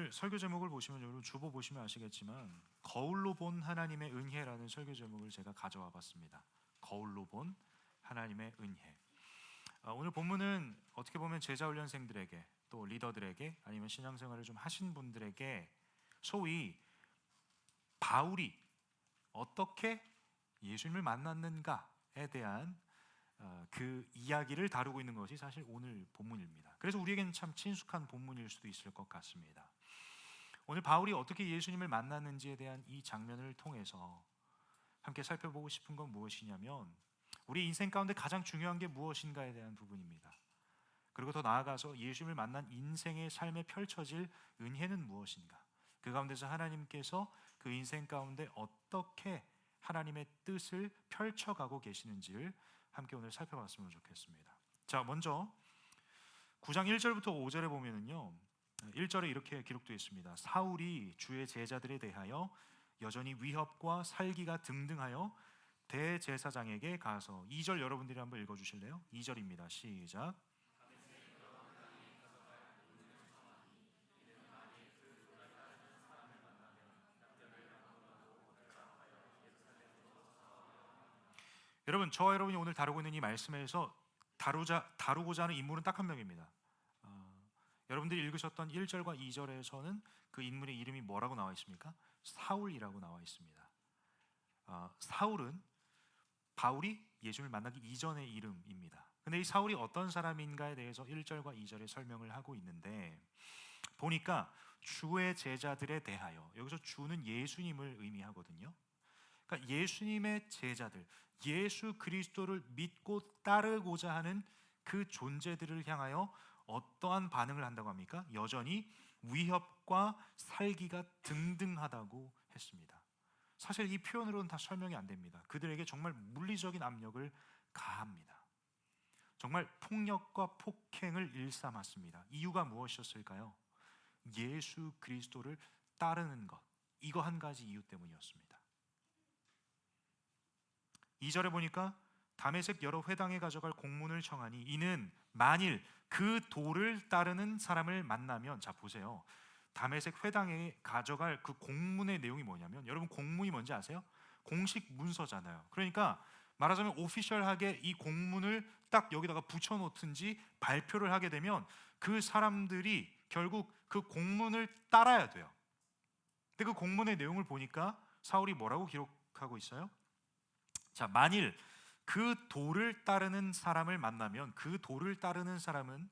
오늘 설교 제목을 보시면 여러분 주보 보시면 아시겠지만 거울로 본 하나님의 은혜라는 설교 제목을 제가 가져와 봤습니다. 거울로 본 하나님의 은혜. 오늘 본문은 어떻게 보면 제자 훈련생들에게 또 리더들에게 아니면 신앙생활을 좀 하신 분들에게 소위 바울이 어떻게 예수님을 만났는가에 대한 그 이야기를 다루고 있는 것이 사실 오늘 본문입니다. 그래서 우리에게는 참 친숙한 본문일 수도 있을 것 같습니다. 오늘 바울이 어떻게 예수님을 만났는지에 대한 이 장면을 통해서 함께 살펴보고 싶은 건 무엇이냐면 우리 인생 가운데 가장 중요한 게 무엇인가에 대한 부분입니다. 그리고 더 나아가서 예수님을 만난 인생의 삶에 펼쳐질 은혜는 무엇인가, 그 가운데서 하나님께서 그 인생 가운데 어떻게 하나님의 뜻을 펼쳐가고 계시는지를 함께 오늘 살펴봤으면 좋겠습니다. 자, 먼저 9장 1절부터 5절에 보면은요, 1절에 이렇게 기록되어 있습니다. 사울이 주의 제자들에 대하여 여전히 위협과 살기가 등등하여 대제사장에게 가서, 2절 여러분들이 한번 읽어주실래요? 2절입니다. 시작. 여러분, 저와 여러분이 오늘 다루고 있는 이 말씀에서 다루고자 하는 인물은 딱 한 명입니다. 여러분들이 읽으셨던 1절과 2절에서는 그 인물의 이름이 뭐라고 나와 있습니까? 사울이라고 나와 있습니다. 사울은 바울이 예수님을 만나기 이전의 이름입니다. 근데 이 사울이 어떤 사람인가에 대해서 1절과 2절에 설명을 하고 있는데, 보니까 주의 제자들에 대하여, 여기서 주는 예수님을 의미하거든요. 그러니까 예수님의 제자들, 예수 그리스도를 믿고 따르고자 하는 그 존재들을 향하여 어떠한 반응을 한다고 합니까? 여전히 위협과 살기가 등등하다고 했습니다. 사실 이 표현으로는 다 설명이 안 됩니다. 그들에게 정말 물리적인 압력을 가합니다. 정말 폭력과 폭행을 일삼았습니다. 이유가 무엇이었을까요? 예수 그리스도를 따르는 것, 이거 한 가지 이유 때문이었습니다. 2절에 보니까 다메섹 여러 회당에 가져갈 공문을 청하니 이는 만일 그 도를 따르는 사람을 만나면, 자 보세요, 다메섹 회당에 가져갈 그 공문의 내용이 뭐냐면, 여러분 공문이 뭔지 아세요? 공식 문서잖아요. 그러니까 말하자면 오피셜하게 이 공문을 딱 여기다가 붙여놓든지 발표를 하게 되면 그 사람들이 결국 그 공문을 따라야 돼요. 근데 그 공문의 내용을 보니까 사울이 뭐라고 기록하고 있어요? 자, 만일 그 도를 따르는 사람을 만나면, 그 도를 따르는 사람은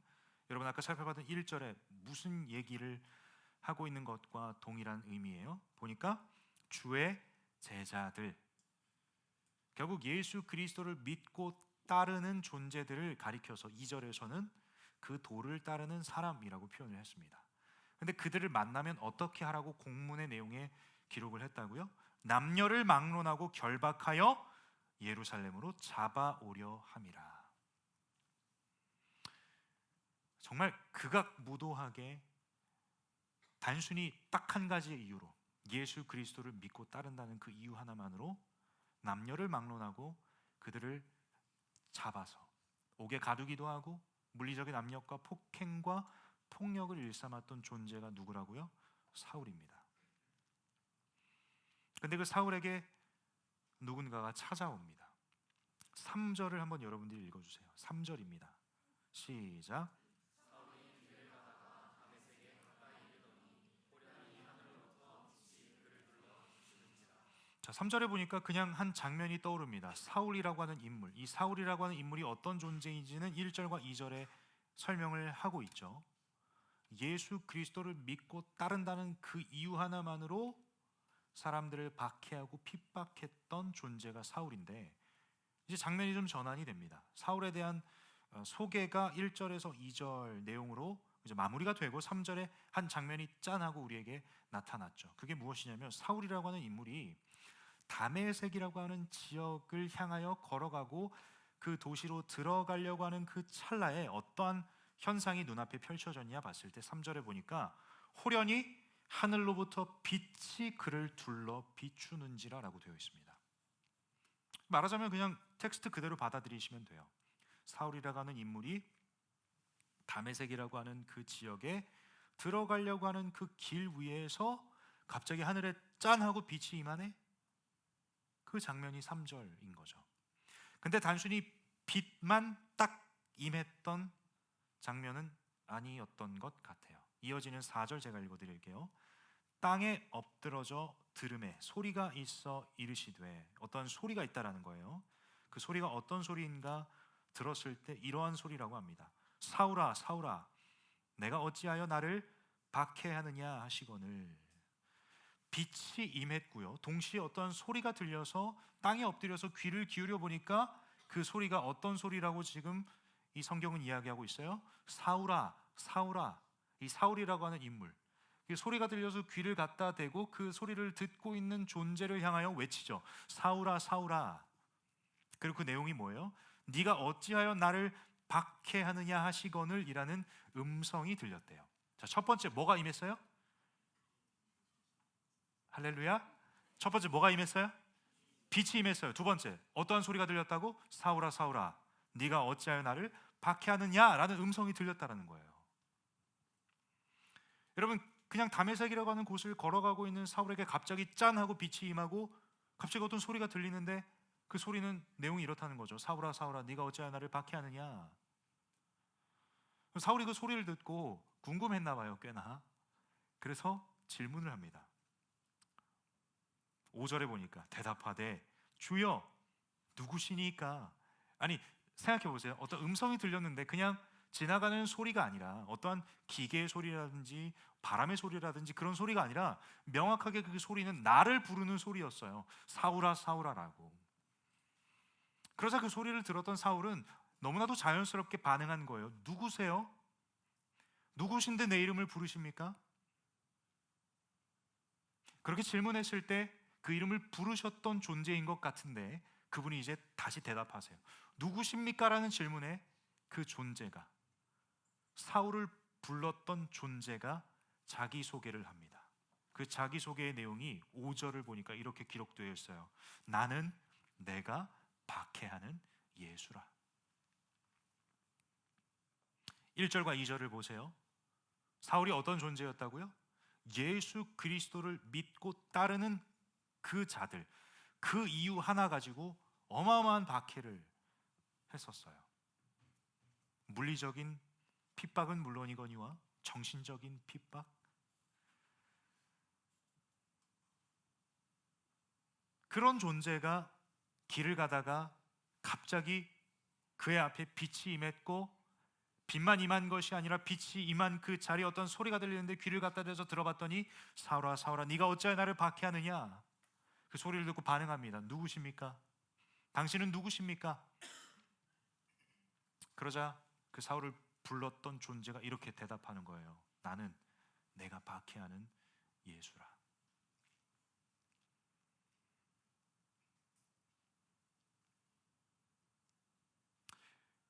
여러분 아까 살펴봤던 1절에 무슨 얘기를 하고 있는 것과 동일한 의미예요. 보니까 주의 제자들, 결국 예수 그리스도를 믿고 따르는 존재들을 가리켜서 2절에서는 그 도를 따르는 사람이라고 표현을 했습니다. 근데 그들을 만나면 어떻게 하라고 공문의 내용에 기록을 했다고요? 남녀를 막론하고 결박하여 예루살렘으로 잡아오려 함이라. 정말 극악무도하게 단순히 딱 한 가지의 이유로, 예수 그리스도를 믿고 따른다는 그 이유 하나만으로 남녀를 막론하고 그들을 잡아서 옥에 가두기도 하고 물리적인 압력과 폭행과 폭력을 일삼았던 존재가 누구라고요? 사울입니다. 근데 그 사울에게 누군가가 찾아옵니다. 3절을 한번 여러분들이 읽어주세요. 3절입니다. 시작. 자, 3절에 보니까 그냥 한 장면이 떠오릅니다. 사울이라고 하는 인물, 이 사울이라고 하는 인물이 어떤 존재인지는 1절과 2절에 설명을 하고 있죠. 예수 그리스도를 믿고 따른다는 그 이유 하나만으로 사람들을 박해하고 핍박했던 존재가 사울인데, 이제 장면이 좀 전환이 됩니다. 사울에 대한 소개가 1절에서 2절 내용으로 이제 마무리가 되고 3절에 한 장면이 짠하고 우리에게 나타났죠. 그게 무엇이냐면, 사울이라고 하는 인물이 다메섹이라고 하는 지역을 향하여 걸어가고 그 도시로 들어가려고 하는 그 찰나에 어떠한 현상이 눈앞에 펼쳐졌냐 봤을 때 3절에 보니까 호련히 하늘로부터 빛이 그를 둘러 비추는지라 라고 되어 있습니다. 말하자면 그냥 텍스트 그대로 받아들이시면 돼요. 사울이라고 하는 인물이 다메섹이라고 하는 그 지역에 들어가려고 하는 그 길 위에서 갑자기 하늘에 짠 하고 빛이 임하네? 그 장면이 3절인 거죠. 근데 단순히 빛만 딱 임했던 장면은 아니었던 것 같아요. 이어지는 4절 제가 읽어드릴게요. 땅에 엎드러져 들음에 소리가 있어 이르시되, 어떤 소리가 있다라는 거예요. 그 소리가 어떤 소리인가 들었을 때 이러한 소리라고 합니다. 사울아 사울아 내가 어찌하여 나를 박해하느냐 하시거늘. 빛이 임했고요, 동시에 어떤 소리가 들려서 땅에 엎드려서 귀를 기울여 보니까 그 소리가 어떤 소리라고 지금 이 성경은 이야기하고 있어요. 사울아 사울아, 이 사울이라고 하는 인물, 그 소리가 들려서 귀를 갖다 대고 그 소리를 듣고 있는 존재를 향하여 외치죠. 사울아 사울아. 그리고 그 내용이 뭐예요? 네가 어찌하여 나를 박해하느냐 하시거늘 이라는 음성이 들렸대요. 자, 첫 번째 뭐가 임했어요? 할렐루야. 첫 번째 뭐가 임했어요? 빛이 임했어요. 두 번째 어떠한 소리가 들렸다고? 사울아 사울아 네가 어찌하여 나를 박해하느냐라는 음성이 들렸다라는 거예요. 여러분, 그냥 다메섹이라고 하는 곳을 걸어가고 있는 사울에게 갑자기 짠 하고 빛이 임하고 갑자기 어떤 소리가 들리는데 그 소리는 내용이 이렇다는 거죠. 사울아 사울아 네가 어찌하여 나를 박해하느냐. 사울이 그 소리를 듣고 궁금했나 봐요, 꽤나. 그래서 질문을 합니다. 5절에 보니까 대답하되 주여 누구시니까. 아니, 생각해 보세요. 어떤 음성이 들렸는데 그냥 지나가는 소리가 아니라 어떠한 기계의 소리라든지 바람의 소리라든지 그런 소리가 아니라 명확하게 그 소리는 나를 부르는 소리였어요. 사울아 사울아라고. 그러자 그 소리를 들었던 사울은 너무나도 자연스럽게 반응한 거예요. 누구세요? 누구신데 내 이름을 부르십니까? 그렇게 질문했을 때 그 이름을 부르셨던 존재인 것 같은데 그분이 이제 다시 대답하세요. 누구십니까? 라는 질문에 그 존재가, 사울을 불렀던 존재가 자기소개를 합니다. 그 자기소개의 내용이 5절을 보니까 이렇게 기록되어 있어요. 나는 내가 박해하는 예수라. 1절과 2절을 보세요. 사울이 어떤 존재였다고요? 예수 그리스도를 믿고 따르는 그 자들, 그 이유 하나 가지고 어마어마한 박해를 했었어요. 물리적인 핍박은 물론이거니와 정신적인 핍박, 그런 존재가 길을 가다가 갑자기 그의 앞에 빛이 임했고, 빛만 임한 것이 아니라 빛이 임한 그 자리에 어떤 소리가 들리는데 귀를 갖다 대서 들어봤더니 사울아 사울아 네가 어찌하여 나를 박해하느냐. 그 소리를 듣고 반응합니다. 누구십니까? 당신은 누구십니까? 그러자 그 사울을 불렀던 존재가 이렇게 대답하는 거예요. 나는 내가 박해하는 예수라.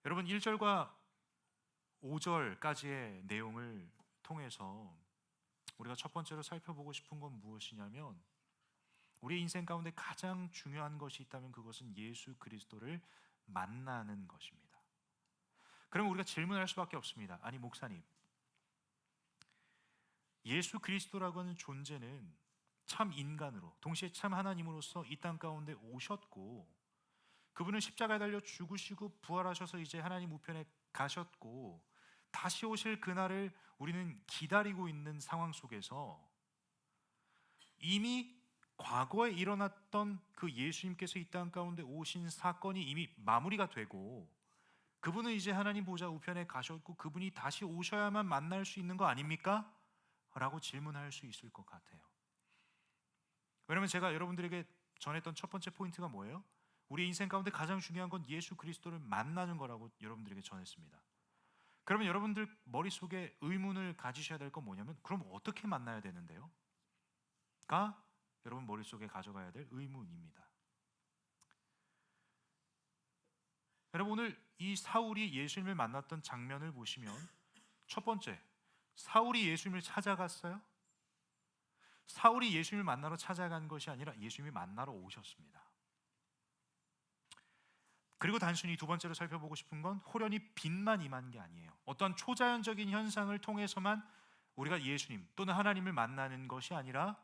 여러분, 1절과 5절까지의 내용을 통해서 우리가 첫 번째로 살펴보고 싶은 건 무엇이냐면, 우리 인생 가운데 가장 중요한 것이 있다면 그것은 예수 그리스도를 만나는 것입니다. 그럼 우리가 질문할 수밖에 없습니다. 아니 목사님, 예수 그리스도라고 하는 존재는 참 인간으로 동시에 참 하나님으로서 이 땅 가운데 오셨고, 그분은 십자가에 달려 죽으시고 부활하셔서 이제 하나님 우편에 가셨고, 다시 오실 그날을 우리는 기다리고 있는 상황 속에서 이미 과거에 일어났던 그 예수님께서 이 땅 가운데 오신 사건이 이미 마무리가 되고, 그분은 이제 하나님 보좌 우편에 가셨고 그분이 다시 오셔야만 만날 수 있는 거 아닙니까? 라고 질문할 수 있을 것 같아요. 왜냐하면 제가 여러분들에게 전했던 첫 번째 포인트가 뭐예요? 우리 인생 가운데 가장 중요한 건 예수 그리스도를 만나는 거라고 여러분들에게 전했습니다. 그러면 여러분들 머릿속에 의문을 가지셔야 될 건 뭐냐면, 그럼 어떻게 만나야 되는데요? 가 여러분 머릿속에 가져가야 될 의문입니다. 여러분, 오늘 이 사울이 예수님을 만났던 장면을 보시면, 첫 번째, 사울이 예수님을 찾아갔어요? 사울이 예수님을 만나러 찾아간 것이 아니라 예수님이 만나러 오셨습니다. 그리고 단순히 두 번째로 살펴보고 싶은 건, 호련히 빛만 임한 게 아니에요. 어떤 초자연적인 현상을 통해서만 우리가 예수님 또는 하나님을 만나는 것이 아니라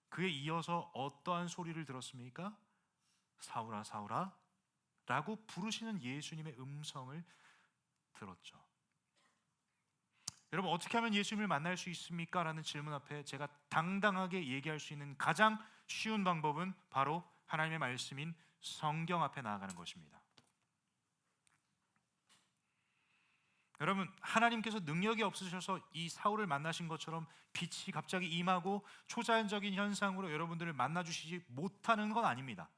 그에 이어서 어떠한 소리를 들었습니까? 사울아 사울아 라고 부르시는 예수님의 음성을 들었죠. 여러분, 어떻게 하면 예수님을 만날 수 있습니까? 라는 질문 앞에 제가 당당하게 얘기할 수 있는 가장 쉬운 방법은 바로 하나님의 말씀인 성경 앞에 나아가는 것입니다. 여러분, 하나님께서 능력이 없으셔서 이 사울을 만나신 것처럼 빛이 갑자기 임하고 초자연적인 현상으로 여러분들을 만나주시지 못하는 건 아닙니다.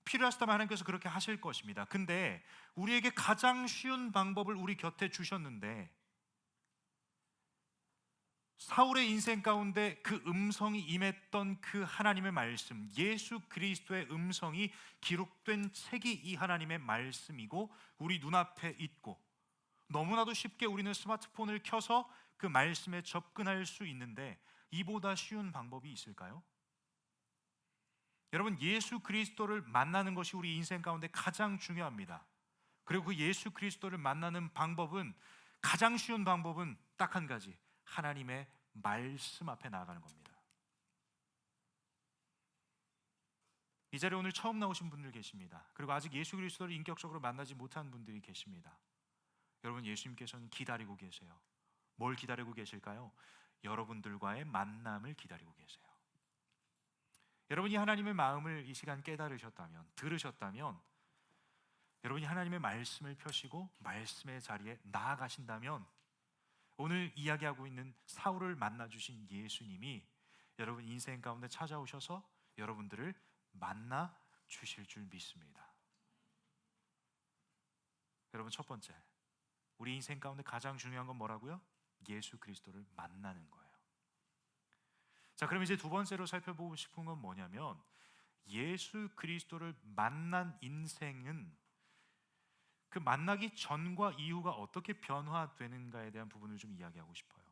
필요하시다면 하나님께서 그렇게 하실 것입니다. 근데 우리에게 가장 쉬운 방법을 우리 곁에 주셨는데, 사울의 인생 가운데 그 음성이 임했던 그 하나님의 말씀, 예수 그리스도의 음성이 기록된 책이 이 하나님의 말씀이고 우리 눈앞에 있고, 너무나도 쉽게 우리는 스마트폰을 켜서 그 말씀에 접근할 수 있는데 이보다 쉬운 방법이 있을까요? 여러분, 예수 그리스도를 만나는 것이 우리 인생 가운데 가장 중요합니다. 그리고 그 예수 그리스도를 만나는 방법은, 가장 쉬운 방법은 딱 한 가지, 하나님의 말씀 앞에 나아가는 겁니다. 이 자리에 오늘 처음 나오신 분들 계십니다. 그리고 아직 예수 그리스도를 인격적으로 만나지 못한 분들이 계십니다. 여러분, 예수님께서는 기다리고 계세요. 뭘 기다리고 계실까요? 여러분들과의 만남을 기다리고 계세요. 여러분이 하나님의 마음을 이 시간 깨달으셨다면, 들으셨다면, 여러분이 하나님의 말씀을 펴시고 말씀의 자리에 나아가신다면, 오늘 이야기하고 있는 사울을 만나주신 예수님이 여러분 인생 가운데 찾아오셔서 여러분들을 만나 주실 줄 믿습니다. 여러분, 첫 번째, 우리 인생 가운데 가장 중요한 건 뭐라고요? 예수 그리스도를 만나는 거예요. 자, 그럼 이제 두 번째로 살펴보고 싶은 건 뭐냐면, 예수 그리스도를 만난 인생은 그 만나기 전과 이후가 어떻게 변화되는가에 대한 부분을 좀 이야기하고 싶어요.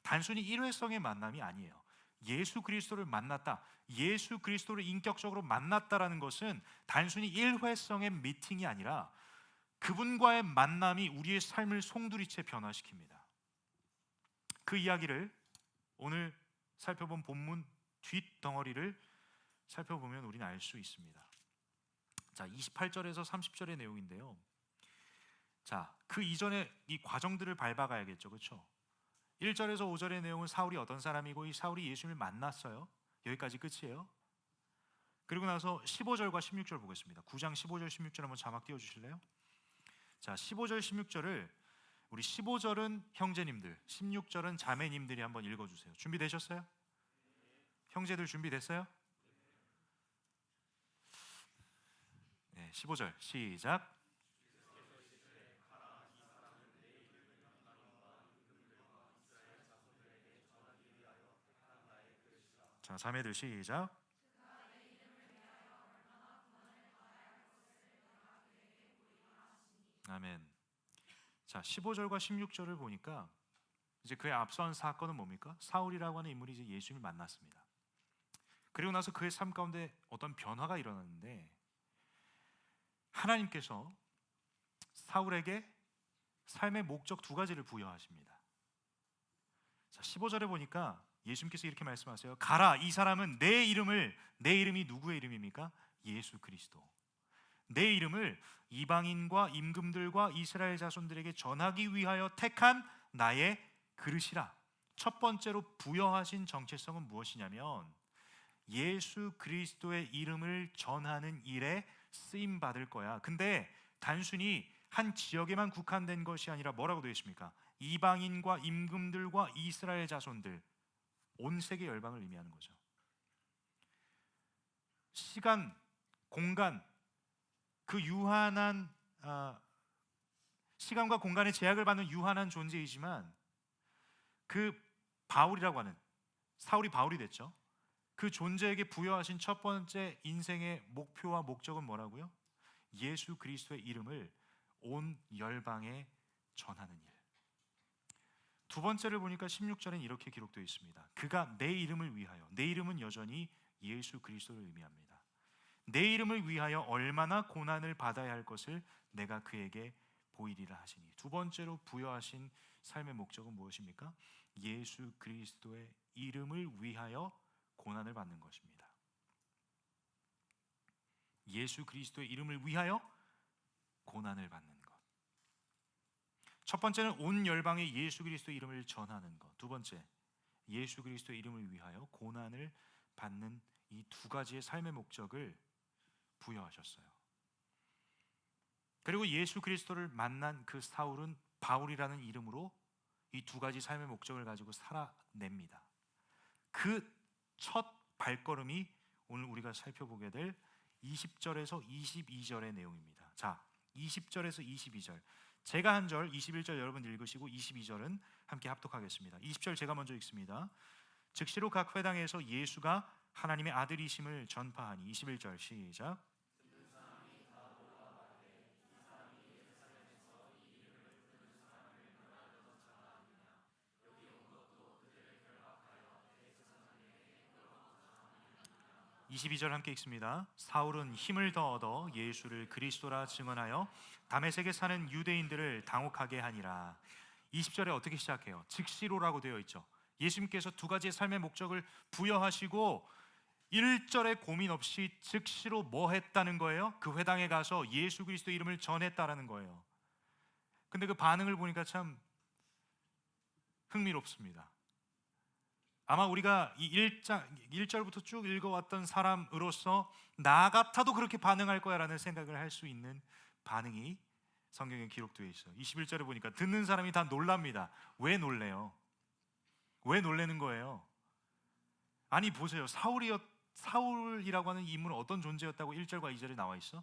단순히 일회성의 만남이 아니에요. 예수 그리스도를 만났다, 예수 그리스도를 인격적으로 만났다라는 것은 단순히 일회성의 미팅이 아니라 그분과의 만남이 우리의 삶을 송두리째 변화시킵니다. 그 이야기를 오늘 살펴본 본문 뒷덩어리를 살펴보면 우리는 알 수 있습니다. 자, 28절에서 30절의 내용인데요. 자, 그 이전에 이 과정들을 밟아가야겠죠, 그렇죠? 1절에서 5절의 내용은 사울이 어떤 사람이고 이 사울이 예수님을 만났어요. 여기까지 끝이에요. 그리고 나서 15절과 16절 보겠습니다. 9장 15절 16절 한번 자막 띄워주실래요? 자, 15절 16절을 우리 15절은 형제님들, 16절은 자매님들이 한번 읽어주세요. 준비되셨어요? 형제들 준비됐어요? 네, 15절 시작. 자, 자매들 시작. 아멘. 자, 15절과 16절을 보니까 이제 그의 앞선 사건은 뭡니까? 사울이라고 하는 인물이 이제 예수님을 만났습니다. 그리고 나서 그의 삶 가운데 어떤 변화가 일어났는데, 하나님께서 사울에게 삶의 목적 두 가지를 부여하십니다. 자, 15절에 보니까 예수님께서 이렇게 말씀하세요. 가라, 이 사람은 내 이름이 누구의 이름입니까? 예수 그리스도. 내 이름을 이방인과 임금들과 이스라엘 자손들에게 전하기 위하여 택한 나의 그릇이라. 첫 번째로 부여하신 정체성은 무엇이냐면, 예수 그리스도의 이름을 전하는 일에 쓰임 받을 거야. 근데 단순히 한 지역에만 국한된 것이 아니라 뭐라고 되어 있습니까? 이방인과 임금들과 이스라엘 자손들, 온 세계 열방을 의미하는 거죠. 시간, 공간, 그 유한한 시간과 공간의 제약을 받는 유한한 존재이지만, 그 바울이라고 하는, 사울이 바울이 됐죠. 그 존재에게 부여하신 첫 번째 인생의 목표와 목적은 뭐라고요? 예수 그리스도의 이름을 온 열방에 전하는 일. 두 번째를 보니까 16절엔 이렇게 기록되어 있습니다. 그가 내 이름을 위하여, 내 이름은 여전히 예수 그리스도를 의미합니다. 내 이름을 위하여 얼마나 고난을 받아야 할 것을 내가 그에게 보이리라 하시니. 두 번째로 부여하신 삶의 목적은 무엇입니까? 예수 그리스도의 이름을 위하여 고난을 받는 것입니다. 예수 그리스도의 이름을 위하여 고난을 받는 것. 첫 번째는 온 열방에 예수 그리스도의 이름을 전하는 것. 두 번째, 예수 그리스도의 이름을 위하여 고난을 받는 이 두 가지의 삶의 목적을 부여하셨어요. 그리고 예수 그리스도를 만난 그 사울은 바울이라는 이름으로 이 두 가지 삶의 목적을 가지고 살아냅니다. 그 첫 발걸음이 오늘 우리가 살펴보게 될 20절에서 22절의 내용입니다. 자, 20절에서 22절 제가 한 절, 21절 여러분 읽으시고 22절은 함께 합독하겠습니다. 20절 제가 먼저 읽습니다. 즉시로 각 회당에서 예수가 하나님의 아들이심을 전파하니. 21절 시작. 22절 함께 읽습니다. 사울은 힘을 더 얻어 예수를 그리스도라 증언하여 다메섹에 사는 유대인들을 당혹하게 하니라. 20절에 어떻게 시작해요? 즉시로라고 되어 있죠. 예수님께서 두 가지의 삶의 목적을 부여하시고 1절에 고민 없이 즉시로 뭐 했다는 거예요? 그 회당에 가서 예수 그리스도 이름을 전했다라는 거예요. 근데 그 반응을 보니까 참 흥미롭습니다. 아마 우리가 이 1절부터 쭉 읽어왔던 사람으로서 나 같아도 그렇게 반응할 거야 라는 생각을 할 수 있는 반응이 성경에 기록되어 있어요. 21절에 보니까 듣는 사람이 다 놀랍니다. 왜 놀래요? 왜 놀래는 거예요? 아니 보세요. 사울이라고 하는 인물은 어떤 존재였다고 1절과 2절에 나와 있어?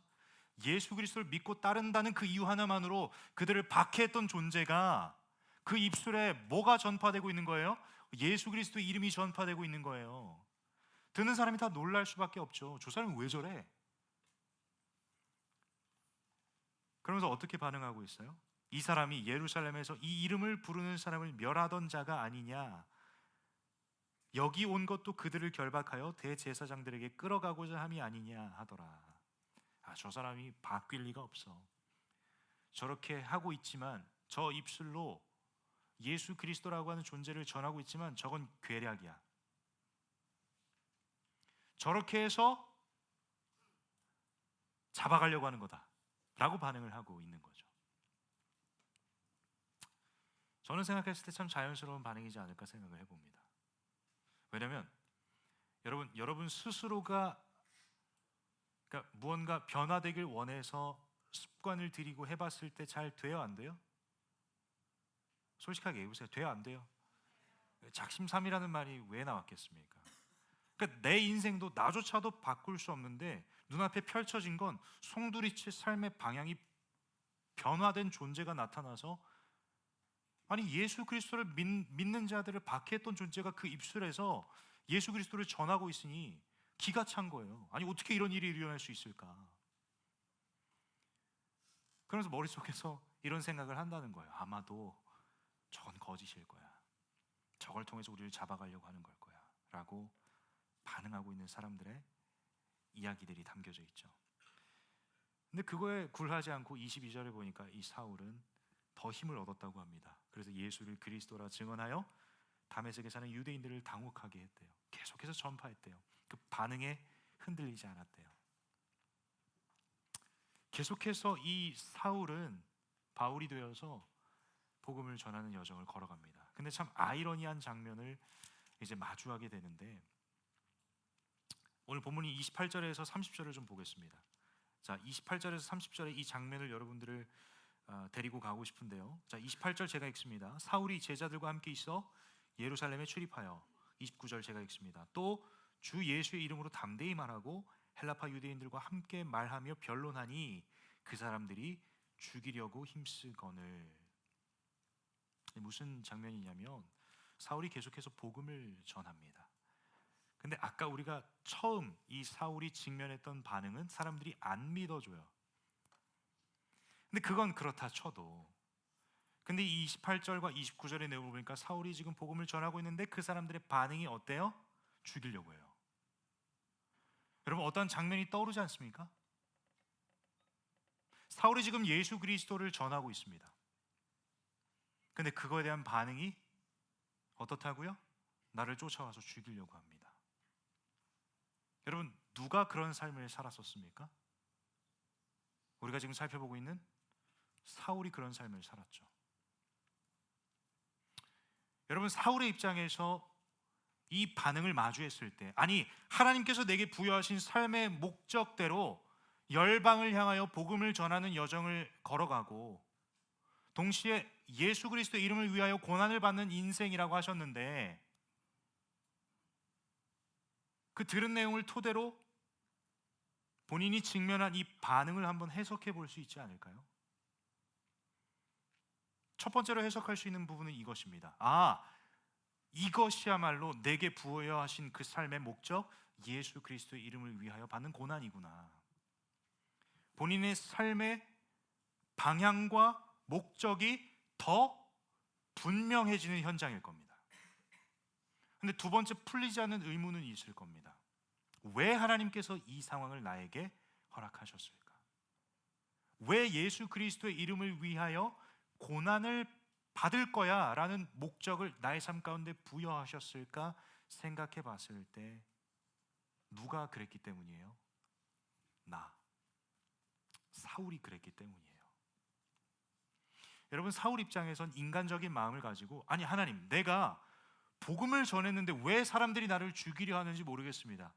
예수 그리스도를 믿고 따른다는 그 이유 하나만으로 그들을 박해했던 존재가 그 입술에 뭐가 전파되고 있는 거예요? 예수 그리스도의 이름이 전파되고 있는 거예요. 듣는 사람이 다 놀랄 수밖에 없죠. 저 사람이 왜 저래? 그러면서 어떻게 반응하고 있어요? 이 사람이 예루살렘에서 이 이름을 부르는 사람을 멸하던 자가 아니냐, 여기 온 것도 그들을 결박하여 대제사장들에게 끌어가고자 함이 아니냐 하더라. 저 사람이 바뀔 리가 없어. 저렇게 하고 있지만, 저 입술로 예수 그리스도라고 하는 존재를 전하고 있지만 저건 괴략이야. 저렇게 해서 잡아가려고 하는 거다 라고 반응을 하고 있는 거죠. 저는 생각했을 때 참 자연스러운 반응이지 않을까 생각을 해봅니다. 왜냐하면 여러분 스스로가 그러니까 무언가 변화되길 원해서 습관을 들이고 해봤을 때 잘 돼요, 안 돼요? 솔직하게 얘기해보세요. 돼요, 안 돼요? 작심삼일하는 말이 왜 나왔겠습니까? 그러니까 내 인생도 나조차도 바꿀 수 없는데 눈앞에 펼쳐진 건 송두리째 삶의 방향이 변화된 존재가 나타나서, 아니 예수 그리스도를 믿는 자들을 박해했던 존재가 그 입술에서 예수 그리스도를 전하고 있으니 기가 찬 거예요. 아니 어떻게 이런 일이 일어날 수 있을까? 그러면서 머릿속에서 이런 생각을 한다는 거예요. 아마도 저건 거짓일 거야. 저걸 통해서 우리를 잡아가려고 하는 걸 거야 라고 반응하고 있는 사람들의 이야기들이 담겨져 있죠. 근데 그거에 굴하지 않고 22절에 보니까 이 사울은 더 힘을 얻었다고 합니다. 그래서 예수를 그리스도라 증언하여 다메섹에 사는 유대인들을 당혹하게 했대요. 계속해서 전파했대요. 그 반응에 흔들리지 않았대요. 계속해서 이 사울은 바울이 되어서 복음을 전하는 여정을 걸어갑니다. 근데 참 아이러니한 장면을 이제 마주하게 되는데, 오늘 본문이 28절에서 30절을 좀 보겠습니다. 자, 28절에서 30절의 이 장면을 여러분들을 데리고 가고 싶은데요. 자, 28절 제가 읽습니다. 사울이 제자들과 함께 있어 예루살렘에 출입하여. 29절 제가 읽습니다. 또 주 예수의 이름으로 담대히 말하고 헬라파 유대인들과 함께 말하며 변론하니 그 사람들이 죽이려고 힘쓰거늘. 무슨 장면이냐면 사울이 계속해서 복음을 전합니다. 근데 아까 우리가 처음 이 사울이 직면했던 반응은 사람들이 안 믿어줘요. 근데 그건 그렇다 쳐도, 근데 이 28절과 29절의 내용을 보니까 사울이 지금 복음을 전하고 있는데 그 사람들의 반응이 어때요? 죽이려고 해요. 여러분 어떤 장면이 떠오르지 않습니까? 사울이 지금 예수 그리스도를 전하고 있습니다. 근데 그거에 대한 반응이 어떻다고요? 나를 쫓아와서 죽이려고 합니다. 여러분, 누가 그런 삶을 살았었습니까? 우리가 지금 살펴보고 있는 사울이 그런 삶을 살았죠. 여러분, 사울의 입장에서 이 반응을 마주했을 때, 아니 하나님께서 내게 부여하신 삶의 목적대로 열방을 향하여 복음을 전하는 여정을 걸어가고 동시에 예수 그리스도의 이름을 위하여 고난을 받는 인생이라고 하셨는데, 그 들은 내용을 토대로 본인이 직면한 이 반응을 한번 해석해 볼 수 있지 않을까요? 첫 번째로 해석할 수 있는 부분은 이것입니다. 이것이야말로 내게 부여하신 그 삶의 목적, 예수 그리스도의 이름을 위하여 받는 고난이구나. 본인의 삶의 방향과 목적이 더 분명해지는 현장일 겁니다. 근데 두 번째, 풀리지 않는 의문은 있을 겁니다. 왜 하나님께서 이 상황을 나에게 허락하셨을까? 왜 예수 그리스도의 이름을 위하여 고난을 받을 거야 라는 목적을 나의 삶 가운데 부여하셨을까 생각해 봤을 때, 누가 그랬기 때문이에요? 사울이 그랬기 때문이에요. 여러분, 사울 입장에선 인간적인 마음을 가지고, 아니 하나님, 내가 복음을 전했는데 왜 사람들이 나를 죽이려 하는지 모르겠습니다.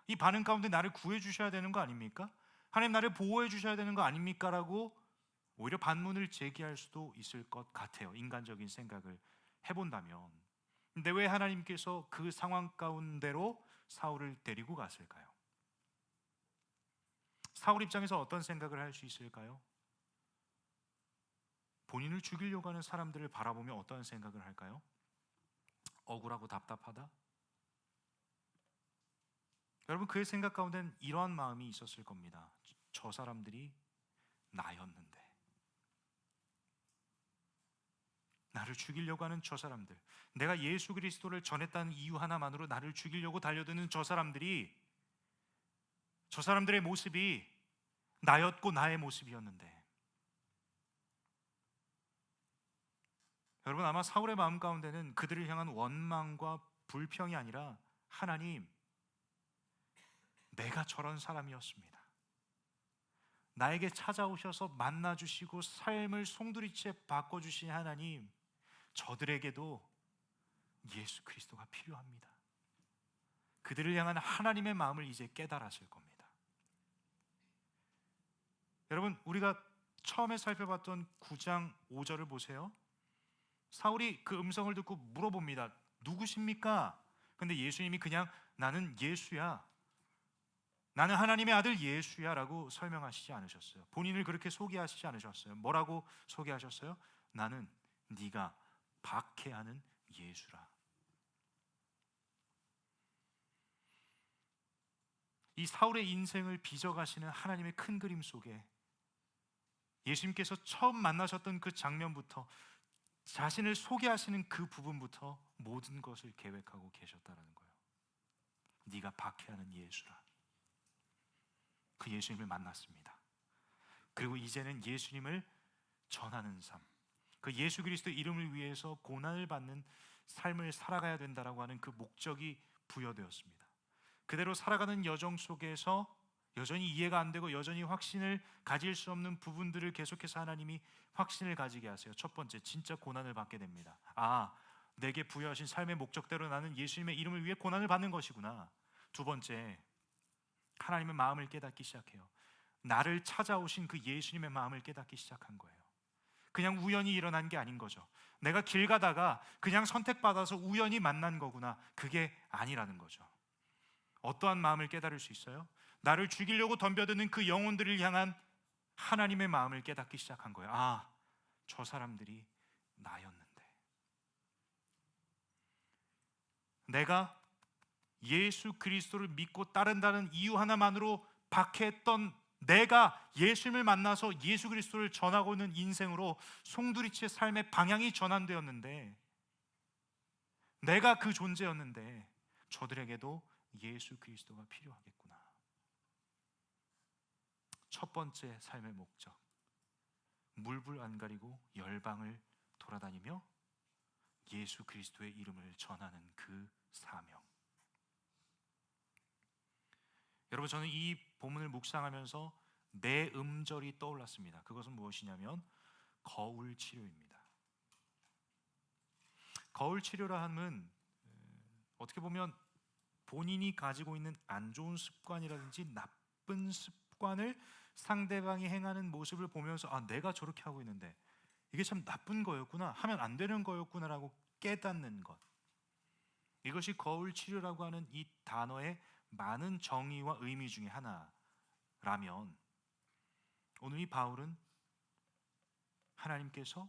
이 반응 가운데 나를 구해 주셔야 되는 거 아닙니까? 하나님, 나를 보호해 주셔야 되는 거 아닙니까? 라고 오히려 반문을 제기할 수도 있을 것 같아요. 인간적인 생각을 해본다면. 근데 왜 하나님께서 그 상황 가운데로 사울을 데리고 갔을까요? 사울 입장에서 어떤 생각을 할 수 있을까요? 본인을 죽이려고 하는 사람들을 바라보며 어떤 생각을 할까요? 억울하고 답답하다? 여러분, 그의 생각 가운데는 이러한 마음이 있었을 겁니다. 저 사람들이 나였는데, 나를 죽이려고 하는 저 사람들, 내가 예수 그리스도를 전했다는 이유 하나만으로 나를 죽이려고 달려드는 저 사람들의 모습이 나였고 나의 모습이었는데, 여러분, 아마 사울의 마음 가운데는 그들을 향한 원망과 불평이 아니라, 하나님, 내가 저런 사람이었습니다. 나에게 찾아오셔서 만나주시고 삶을 송두리째 바꿔주신 하나님, 저들에게도 예수 그리스도가 필요합니다. 그들을 향한 하나님의 마음을 이제 깨달았을 겁니다. 여러분, 우리가 처음에 살펴봤던 9장 5절을 보세요. 사울이 그 음성을 듣고 물어봅니다. 누구십니까? 근데 예수님이 그냥 나는 예수야, 나는 하나님의 아들 예수야 라고 설명하시지 않으셨어요. 본인을 그렇게 소개하시지 않으셨어요. 뭐라고 소개하셨어요? 나는 네가 박해하는 예수라. 이 사울의 인생을 빚어가시는 하나님의 큰 그림 속에 예수님께서 처음 만나셨던 그 장면부터, 자신을 소개하시는 그 부분부터 모든 것을 계획하고 계셨다는 거예요. 네가 박해하는 예수라. 그 예수님을 만났습니다. 그리고 이제는 예수님을 전하는 삶, 그 예수 그리스도 이름을 위해서 고난을 받는 삶을 살아가야 된다라고 하는 그 목적이 부여되었습니다. 그대로 살아가는 여정 속에서 여전히 이해가 안 되고 여전히 확신을 가질 수 없는 부분들을 계속해서 하나님이 확신을 가지게 하세요. 첫 번째, 진짜 고난을 받게 됩니다. 내게 부여하신 삶의 목적대로 나는 예수님의 이름을 위해 고난을 받는 것이구나. 두 번째, 하나님의 마음을 깨닫기 시작해요. 나를 찾아오신 그 예수님의 마음을 깨닫기 시작한 거예요. 그냥 우연히 일어난 게 아닌 거죠. 내가 길 가다가 그냥 선택받아서 우연히 만난 거구나. 그게 아니라는 거죠. 어떠한 마음을 깨달을 수 있어요? 나를 죽이려고 덤벼드는 그 영혼들을 향한 하나님의 마음을 깨닫기 시작한 거예요. 저 사람들이 나였는데, 내가 예수 그리스도를 믿고 따른다는 이유 하나만으로 박해했던 내가 예수님을 만나서 예수 그리스도를 전하고 있는 인생으로 송두리째 삶의 방향이 전환되었는데, 내가 그 존재였는데 저들에게도 예수 그리스도가 필요하겠구나. 첫 번째 삶의 목적, 물불 안 가리고 열방을 돌아다니며 예수 그리스도의 이름을 전하는 그 사명. 여러분, 저는 이 본문을 묵상하면서 내 음절이 떠올랐습니다. 그것은 무엇이냐면 거울 치료입니다. 거울 치료라 함은 어떻게 보면 본인이 가지고 있는 안 좋은 습관이라든지 나쁜 습관을 상대방이 행하는 모습을 보면서 내가 저렇게 하고 있는데 이게 참 나쁜 거였구나, 하면 안 되는 거였구나라고 깨닫는 것. 이것이 거울 치료라고 하는 이 단어의 많은 정의와 의미 중에 하나라면, 오늘 이 바울은 하나님께서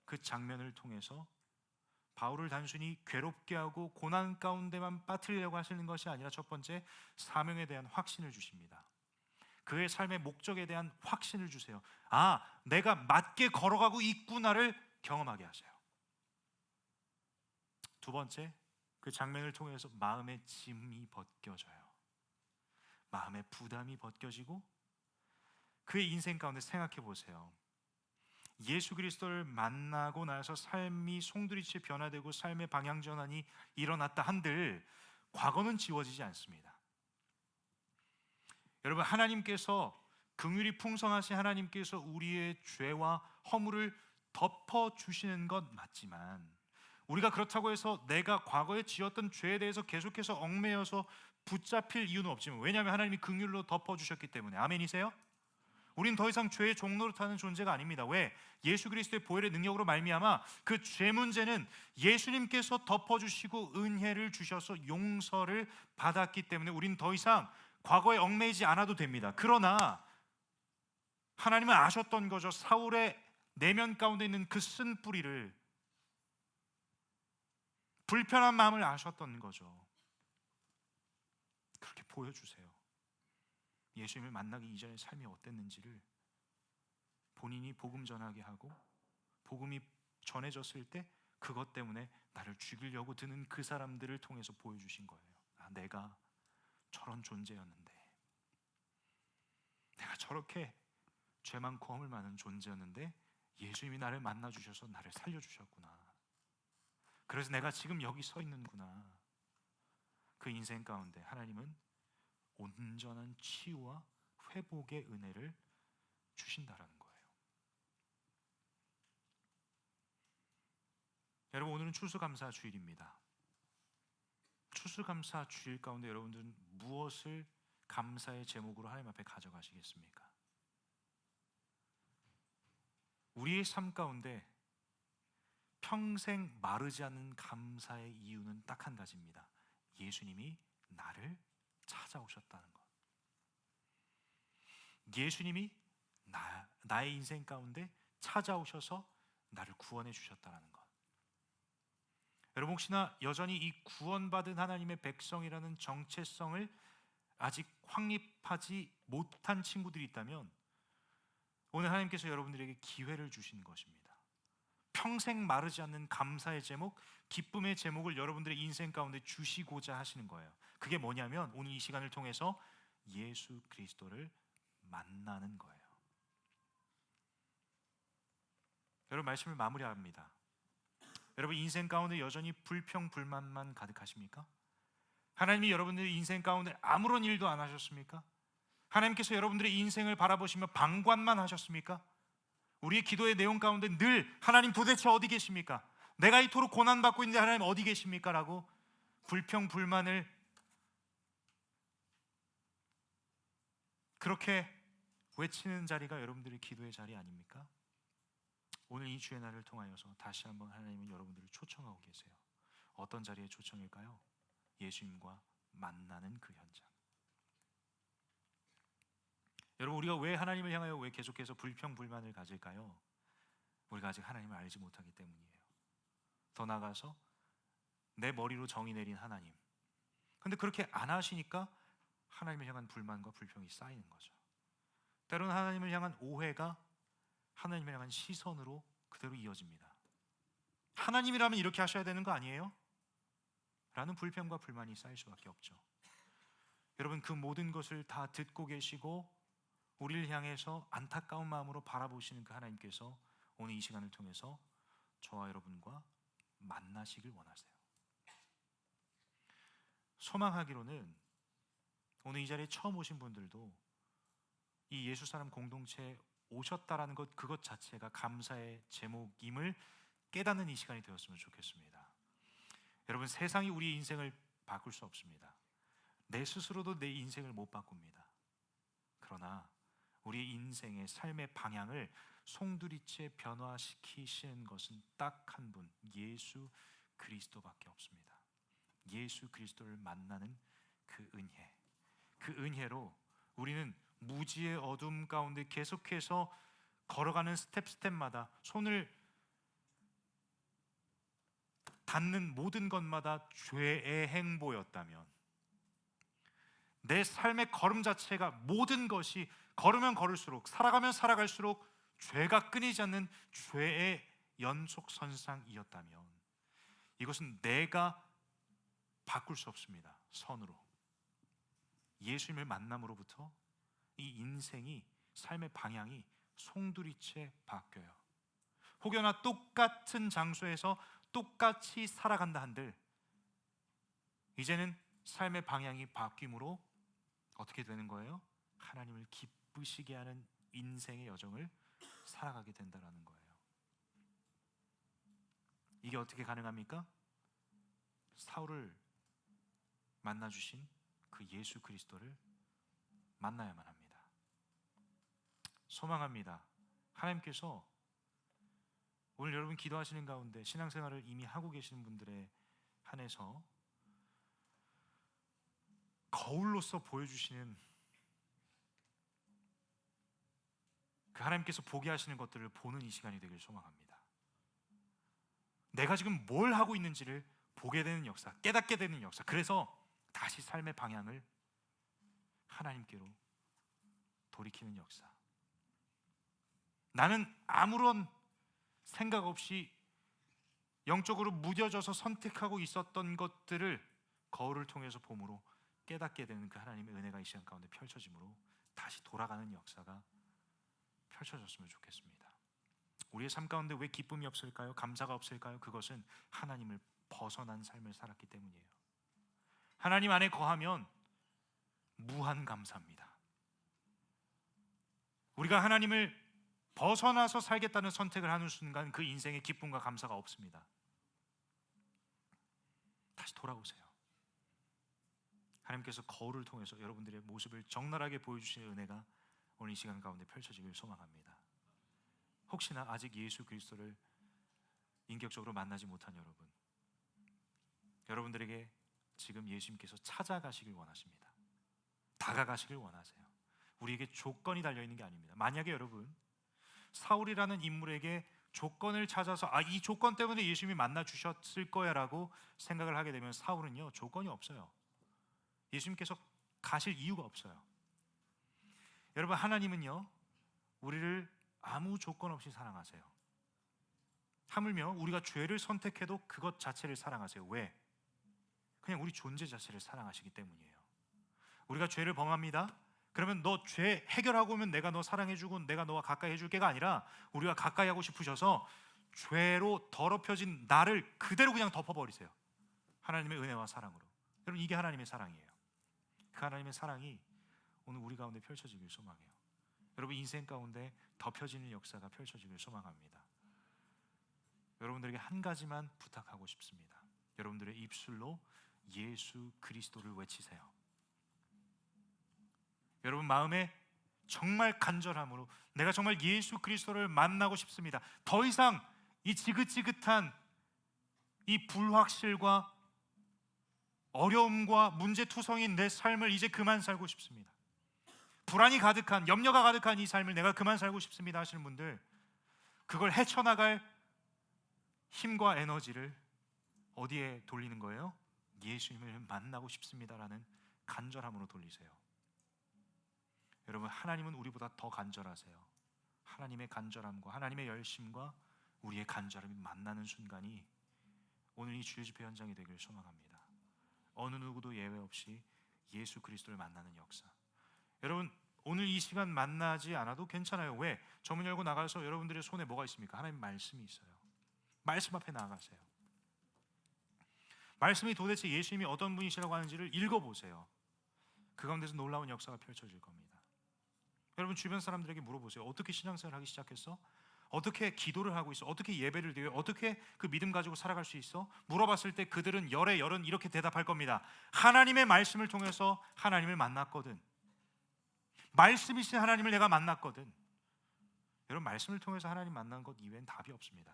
그 장면을 통해서 바울을 단순히 괴롭게 하고 고난 가운데만 빠뜨리려고 하시는 것이 아니라 첫 번째, 사명에 대한 확신을 주십니다. 그의 삶의 목적에 대한 확신을 주세요. 내가 맞게 걸어가고 있구나를 경험하게 하세요. 두 번째, 그 장면을 통해서 마음의 짐이 벗겨져요. 마음의 부담이 벗겨지고 그의 인생 가운데 생각해 보세요. 예수 그리스도를 만나고 나서 삶이 송두리째 변화되고 삶의 방향 전환이 일어났다 한들 과거는 지워지지 않습니다. 여러분, 하나님께서, 긍휼이 풍성하신 하나님께서 우리의 죄와 허물을 덮어주시는 것 맞지만, 우리가 그렇다고 해서 내가 과거에 지었던 죄에 대해서 계속해서 얽매여서 붙잡힐 이유는 없지만, 왜냐하면 하나님이 긍휼로 덮어주셨기 때문에. 아멘이세요? 우린 더 이상 죄의 종노릇하는 존재가 아닙니다. 왜? 예수 그리스도의 보혈의 능력으로 말미암아 그 죄 문제는 예수님께서 덮어주시고 은혜를 주셔서 용서를 받았기 때문에 우린 더 이상 과거에 얽매이지 않아도 됩니다. 그러나 하나님은 아셨던 거죠. 사울의 내면 가운데 있는 그 쓴 뿌리를, 불편한 마음을 아셨던 거죠. 그렇게 보여주세요. 예수님을 만나기 이전의 삶이 어땠는지를 본인이 복음 전하게 하고, 복음이 전해졌을 때 그것 때문에 나를 죽이려고 드는 그 사람들을 통해서 보여주신 거예요. 내가 저런 존재였는데, 내가 저렇게 죄 많고 허물 많은 존재였는데 예수님이 나를 만나주셔서 나를 살려주셨구나. 그래서 내가 지금 여기 서 있는구나. 그 인생 가운데 하나님은 온전한 치유와 회복의 은혜를 주신다라는 거예요. 여러분, 오늘은 추수감사 주일입니다. 추수감사 주일 가운데 여러분들은 무엇을 감사의 제목으로 하나님 앞에 가져가시겠습니까? 우리의 삶 가운데 평생 마르지 않는 감사의 이유는 딱 한 가지입니다. 예수님이 나를 찾아오셨다는 것. 예수님이 나의 인생 가운데 찾아오셔서 나를 구원해 주셨다는 것. 여러분, 혹시나 여전히 이 구원받은 하나님의 백성이라는 정체성을 아직 확립하지 못한 친구들이 있다면 오늘 하나님께서 여러분들에게 기회를 주신 것입니다. 평생 마르지 않는 감사의 제목, 기쁨의 제목을 여러분들의 인생 가운데 주시고자 하시는 거예요. 그게 뭐냐면 오늘 이 시간을 통해서 예수 그리스도를 만나는 거예요. 여러분, 말씀을 마무리합니다. 여러분, 인생 가운데 여전히 불평불만만 가득하십니까? 하나님이 여러분들의 인생 가운데 아무런 일도 안 하셨습니까? 하나님께서 여러분들의 인생을 바라보시며 방관만 하셨습니까? 우리의 기도의 내용 가운데 늘 하나님 도대체 어디 계십니까? 내가 이토록 고난받고 있는데 하나님 어디 계십니까? 라고 불평불만을 그렇게 외치는 자리가 여러분들의 기도의 자리 아닙니까? 오늘 이 주의 날을 통하여서 다시 한번 하나님은 여러분들을 초청하고 계세요. 어떤 자리에 초청일까요? 예수님과 만나는 그 현장. 여러분, 우리가 왜 하나님을 향하여 왜 계속해서 불평불만을 가질까요? 우리가 아직 하나님을 알지 못하기 때문이에요. 더 나아가서 내 머리로 정의 내린 하나님, 근데 그렇게 안 하시니까 하나님을 향한 불만과 불평이 쌓이는 거죠. 때로는 하나님을 향한 오해가 하나님을 향한 시선으로 그대로 이어집니다. 하나님이라면 이렇게 하셔야 되는 거 아니에요? 라는 불평과 불만이 쌓일 수밖에 없죠. 여러분, 그 모든 것을 다 듣고 계시고 우리를 향해서 안타까운 마음으로 바라보시는 그 하나님께서 오늘 이 시간을 통해서 저와 여러분과 만나시길 원하세요. 소망하기로는 오늘 이 자리에 처음 오신 분들도 이 예수 사람 공동체에 오셨다라는 것, 그것 자체가 감사의 제목임을 깨닫는 이 시간이 되었으면 좋겠습니다. 여러분, 세상이 우리 인생을 바꿀 수 없습니다. 내 스스로도 내 인생을 못 바꿉니다. 그러나 우리의 인생의 삶의 방향을 송두리째 변화시키시는 것은 딱 한 분, 예수 그리스도밖에 없습니다. 예수 그리스도를 만나는 그 은혜, 그 은혜로 우리는 무지의 어둠 가운데 계속해서 걸어가는 스텝마다 손을 닿는 모든 것마다 죄의 행보였다면, 내 삶의 걸음 자체가 모든 것이 걸으면 걸을수록, 살아가면 살아갈수록 죄가 끊이지 않는 죄의 연속선상이었다면, 이것은 내가 바꿀 수 없습니다. 선으로 예수님을 만남으로부터 이 인생이, 삶의 방향이 송두리째 바뀌어요. 혹여나 똑같은 장소에서 똑같이 살아간다 한들 이제는 삶의 방향이 바뀜으로 어떻게 되는 거예요? 하나님을 기쁘시게 하는 인생의 여정을 살아가게 된다는 거예요. 이게 어떻게 가능합니까? 사울을 만나주신 그 예수 그리스도를 만나야만 합니다. 소망합니다. 하나님께서 오늘 여러분 기도하시는 가운데 신앙생활을 이미 하고 계시는 분들에 한해서 거울로서 보여주시는 그 하나님께서 보게 하시는 것들을 보는 이 시간이 되길 소망합니다. 내가 지금 뭘 하고 있는지를 보게 되는 역사, 깨닫게 되는 역사, 그래서 다시 삶의 방향을 하나님께로 돌이키는 역사. 나는 아무런 생각 없이 영적으로 무뎌져서 선택하고 있었던 것들을 거울을 통해서 봄으로 깨닫게 되는 그 하나님의 은혜가 이 시간 가운데 펼쳐짐으로 다시 돌아가는 역사가 펼쳐졌으면 좋겠습니다. 우리의 삶 가운데 왜 기쁨이 없을까요? 감사가 없을까요? 그것은 하나님을 벗어난 삶을 살았기 때문이에요. 하나님 안에 거하면 무한 감사입니다. 우리가 하나님을 벗어나서 살겠다는 선택을 하는 순간 그 인생의 기쁨과 감사가 없습니다. 다시 돌아오세요. 하나님께서 거울을 통해서 여러분들의 모습을 적나라하게 보여주시는 은혜가 오늘 이 시간 가운데 펼쳐지길 소망합니다. 혹시나 아직 예수 그리스도를 인격적으로 만나지 못한 여러분, 여러분들에게 지금 예수님께서 찾아가시길 원하십니다. 다가가시길 원하세요. 우리에게 조건이 달려있는 게 아닙니다. 만약에 여러분 사울이라는 인물에게 조건을 찾아서 이 조건 때문에 예수님이 만나 주셨을 거야 라고 생각을 하게 되면 사울은요, 조건이 없어요. 예수님께서 가실 이유가 없어요. 여러분, 하나님은요 우리를 아무 조건 없이 사랑하세요. 하물며 우리가 죄를 선택해도 그것 자체를 사랑하세요. 왜? 그냥 우리 존재 자체를 사랑하시기 때문이에요. 우리가 죄를 범합니다. 그러면 너 죄 해결하고 오면 내가 너 사랑해주고 내가 너와 가까이 해줄게가 아니라 우리가 가까이 하고 싶으셔서 죄로 더럽혀진 나를 그대로 그냥 덮어버리세요. 하나님의 은혜와 사랑으로. 여러분, 이게 하나님의 사랑이에요. 그 하나님의 사랑이 오늘 우리 가운데 펼쳐지길 소망해요. 여러분, 인생 가운데 덮여지는 역사가 펼쳐지길 소망합니다. 여러분들에게 한 가지만 부탁하고 싶습니다. 여러분들의 입술로 예수 그리스도를 외치세요. 여러분 마음에 정말 간절함으로 내가 정말 예수 그리스도를 만나고 싶습니다. 더 이상 이 지긋지긋한 이 불확실과 어려움과 문제투성인 내 삶을 이제 그만 살고 싶습니다. 불안이 가득한, 염려가 가득한 이 삶을 내가 그만 살고 싶습니다 하시는 분들, 그걸 헤쳐나갈 힘과 에너지를 어디에 돌리는 거예요? 예수님을 만나고 싶습니다라는 간절함으로 돌리세요. 여러분, 하나님은 우리보다 더 간절하세요. 하나님의 간절함과 하나님의 열심과 우리의 간절함이 만나는 순간이 오늘 이 주일 집회 현장이 되길 소망합니다. 어느 누구도 예외 없이 예수 그리스도를 만나는 역사. 여러분, 오늘 이 시간 만나지 않아도 괜찮아요. 왜? 저문 열고 나가서 여러분들의 손에 뭐가 있습니까? 하나님 말씀이 있어요. 말씀 앞에 나아가세요. 말씀이 도대체 예수님이 어떤 분이시라고 하는지를 읽어보세요. 그 가운데서 놀라운 역사가 펼쳐질 겁니다. 여러분 주변 사람들에게 물어보세요. 어떻게 신앙생활을 하기 시작했어? 어떻게 기도를 하고 있어? 어떻게 예배를 드려? 어떻게 그 믿음 가지고 살아갈 수 있어? 물어봤을 때 그들은 열에 열은 이렇게 대답할 겁니다. 하나님의 말씀을 통해서 하나님을 만났거든. 말씀이신 하나님을 내가 만났거든. 여러분 말씀을 통해서 하나님 만난 것 이외엔 답이 없습니다.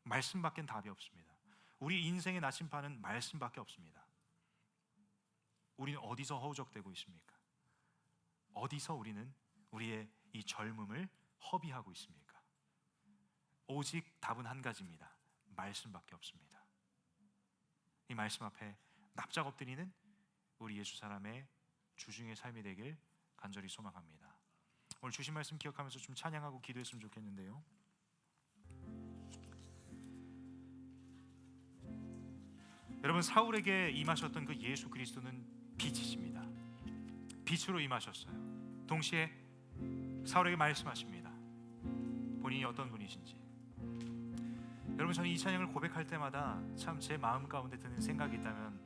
말씀밖엔 답이 없습니다. 우리 인생의 나침반은 말씀밖에 없습니다. 우리는 어디서 허우적대고 있습니까? 어디서 우리는 우리의 이 젊음을 허비하고 있습니까? 오직 답은 한 가지입니다. 말씀밖에 없습니다. 이 말씀 앞에 납작 엎드리는 우리 예수 사람의 주중의 삶이 되길 간절히 소망합니다. 오늘 주신 말씀 기억하면서 좀 찬양하고 기도했으면 좋겠는데요. 여러분 사울에게 임하셨던 그 예수 그리스도는 빛이십니다. 빛으로 임하셨어요. 동시에 사울에게 말씀하십니다. 본인이 어떤 분이신지. 여러분 저는 이 찬양을 고백할 때마다 참 제 마음 가운데 드는 생각이 있다면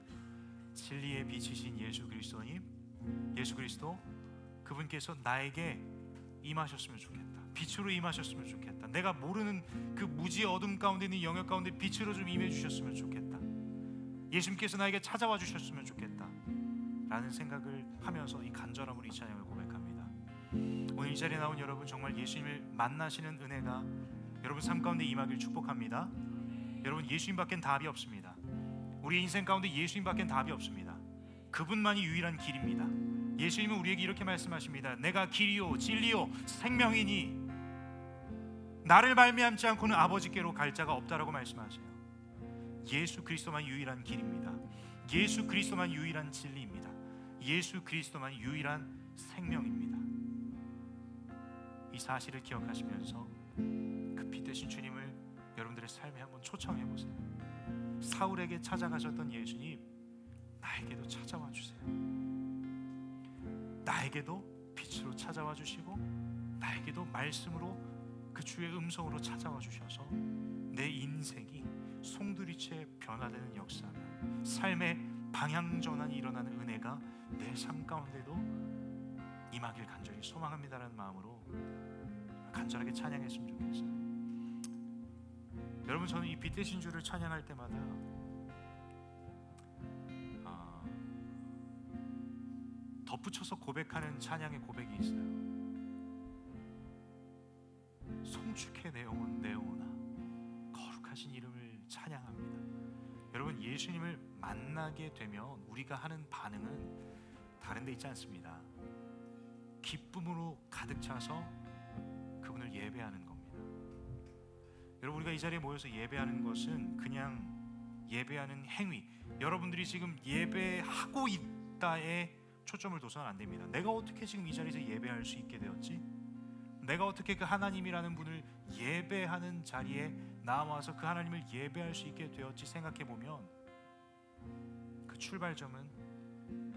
진리의 빛이신 예수 그리스도님, 예수 그리스도 그분께서 나에게 임하셨으면 좋겠다. 빛으로 임하셨으면 좋겠다. 내가 모르는 그 무지의 어둠 가운데 있는 영역 가운데 빛으로 좀 임해 주셨으면 좋겠다. 예수님께서 나에게 찾아와 주셨으면 좋겠다 라는 생각을 하면서 이 간절함으로 이 찬양을 고백합니다. 오늘 이 자리에 나온 여러분 정말 예수님을 만나시는 은혜가 여러분 삶 가운데 임하길 축복합니다. 여러분 예수님밖엔 답이 없습니다. 우리 인생 가운데 예수님밖엔 답이 없습니다. 그분만이 유일한 길입니다. 예수님은 우리에게 이렇게 말씀하십니다. 내가 길이요 진리요 생명이니 나를 말미암지 않고는 아버지께로 갈 자가 없다라고 말씀하세요. 예수 그리스도만 유일한 길입니다. 예수 그리스도만 유일한 진리입니다. 예수 그리스도만 유일한 생명입니다. 이 사실을 기억하시면서 그 빛 대신 주님을 여러분들의 삶에 한번 초청해 보세요. 사울에게 찾아가셨던 예수님, 나에게도 찾아와 주세요. 나에게도 빛으로 찾아와 주시고 나에게도 말씀으로 그 주의 음성으로 찾아와 주셔서 내 인생이 송두리째 변화되는 역사가, 삶의 방향 전환이 일어나는 은혜가 내 삶 가운데도 임하길 간절히 소망합니다라는 마음으로 간절하게 찬양했으면 좋겠어요. 여러분 저는 이 빛 대신 주를 찬양할 때마다 덧붙여서 고백하는 찬양의 고백이 있어요. 송축해 내 영혼 내 영혼아 거룩하신 이름을 찬양합니다. 여러분 예수님을 만나게 되면 우리가 하는 반응은 다른 데 있지 않습니다. 기쁨으로 가득 차서 그분을 예배하는 겁니다. 여러분 우리가 이 자리에 모여서 예배하는 것은 그냥 예배하는 행위, 여러분들이 지금 예배하고 있다에 초점을 둬서는 안 됩니다. 내가 어떻게 지금 이 자리에서 예배할 수 있게 되었지? 내가 어떻게 그 하나님이라는 분을 예배하는 자리에 나와서 그 하나님을 예배할 수 있게 되었지 생각해 보면 그 출발점은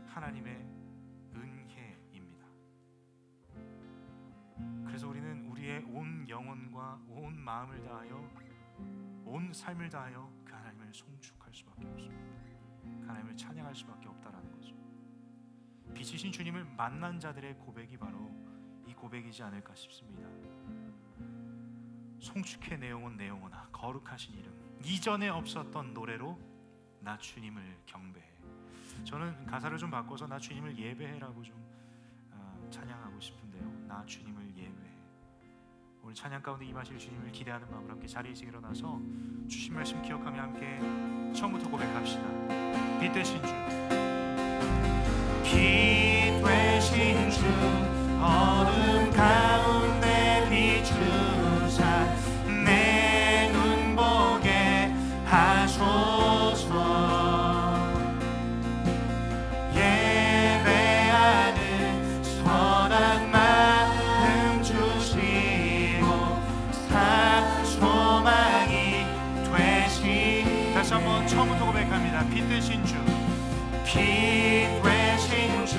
하나님의 은혜입니다. 그래서 우리는 우리의 온 영혼과 온 마음을 다하여 온 삶을 다하여 그 하나님을 송축할 수밖에 없습니다. 그 하나님을 찬양할 수밖에 없다라는 거죠. 빛이신 주님을 만난 자들의 고백이 바로 이 고백이지 않을까 싶습니다. 송축해 내 영혼 내 영혼아 거룩하신 이름, 이전에 없었던 노래로 나 주님을 경배해. 저는 가사를 좀 바꿔서 나 주님을 예배해라고 좀 찬양하고 싶은데요. 나 주님을 예배해. 오늘 찬양 가운데 임하실 주님을 기대하는 마음으로 함께 자리에서 일어나서 주신 말씀 기억하며 함께 처음부터 고백합시다. 빛 되신 주, 빛 되신 주, 어둠 가운데 비추사 내 눈 보게 하소서. 예배하는 선한 마음 주시고 사 소망이 되신. 다시 한번 처음부터 고백합니다. 빛 되신 주, 빛 되신 주,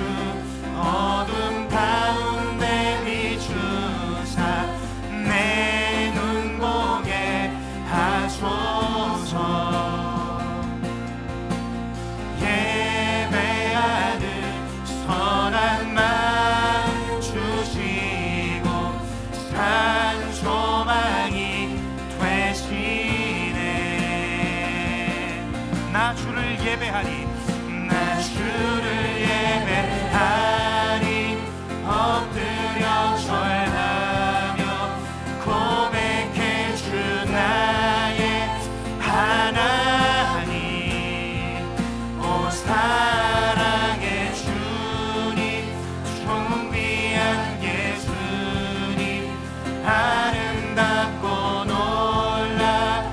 어둠 가운데 비추사 내 눈 보게 하소서. 주를 예배하리 엎드려 절하며 고백해 주 나의 하나님 오 사랑의 주님 존귀한 예수님 아름답고 놀라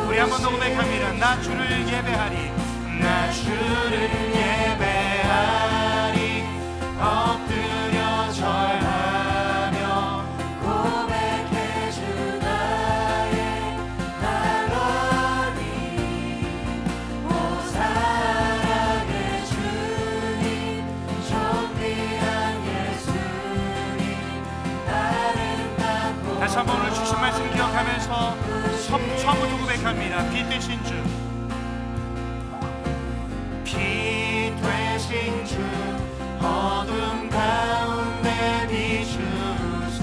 우리 한번 더 고백합니다. 나 주를 예배하리 나 주를 예배하리 엎드려 절하며 고백해 주 나의 하나님 오 사랑의 주님 존귀한 예수님 아름답고 다시 한번 오늘 주신 말씀 기억하면서 처음부터 고백합니다. 빛 되신 주 주 어둠 가운데 비추사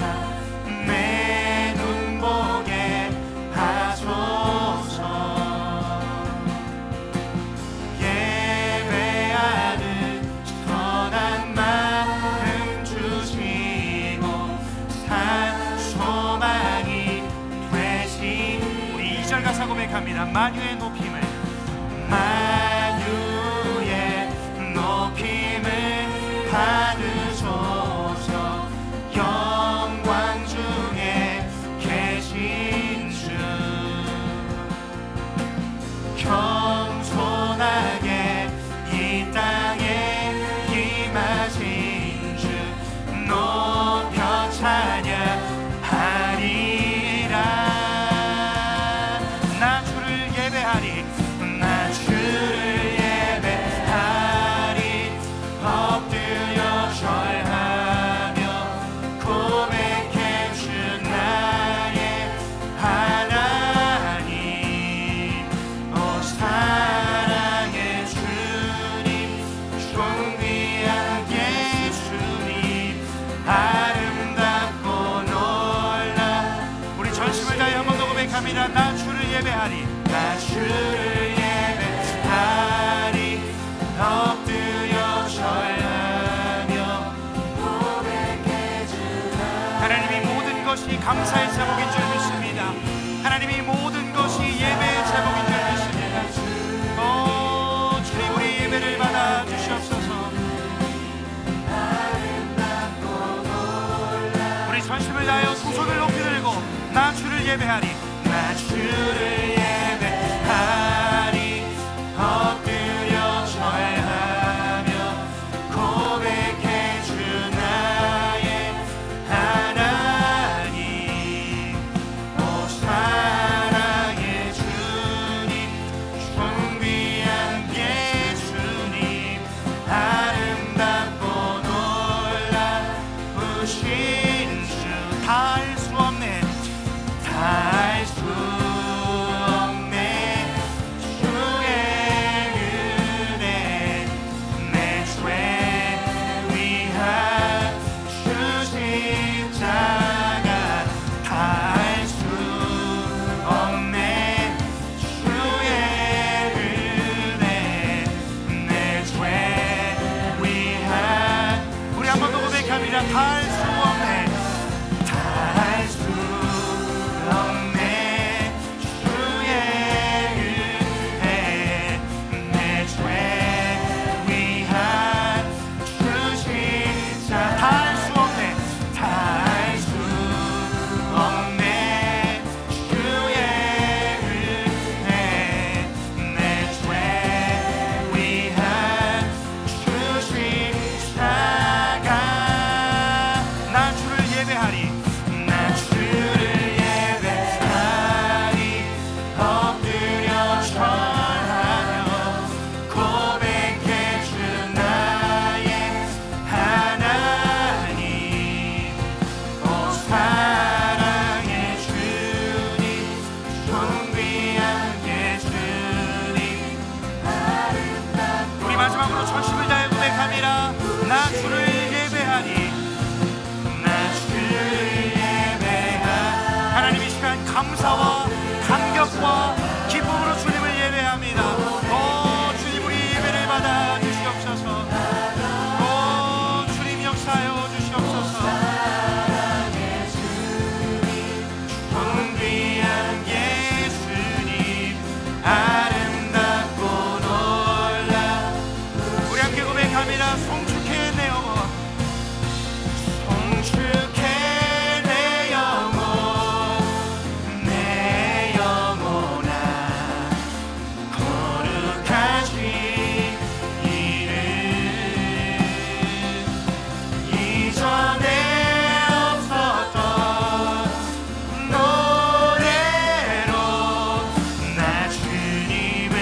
내 눈 보게 하소서 예배하는 선한 마음 주시고 산 소망이 되신 우리 2절 가사 고백합니다. 만유의 높임을 받으소서 영광 중에 계신 주 겸손하게 이 땅에 임하신 주 높여 찬양하리라 나 주를 예배하리 나 주를 예배하리 엎드려 절하며 고백해 주 나의 하나님 오 사랑의 주님 존귀한 예수님 아름답고 놀라 우리 전심을 다해 한 번 더 고백합니다. 나 주를 예배하리 나 주를 예배하리 엎드려 절하며 고백해 주 하나님이 모든 것이 감사의 제목인 줄 믿습니다. 하나님이 모든 것이 예배의 제목인 줄 믿습니다. 주님 우리 예배를 받아 주시옵소서. 우리 전심을 다하여 두 손을 높이 들고 나 주를 예배하리 나 주를 예배하리 엎드려 절하며 고백해 주 나의 하나님 오 사랑의 주님 존귀한 예수님 아름답고 놀라우신 주 다 알 수 없네 다 알 찬양합니다. 송축해 내 영혼, 송축해 내 영혼, 내 영혼아 거룩하지 이름. 이전에 없었던 노래로 나 주님을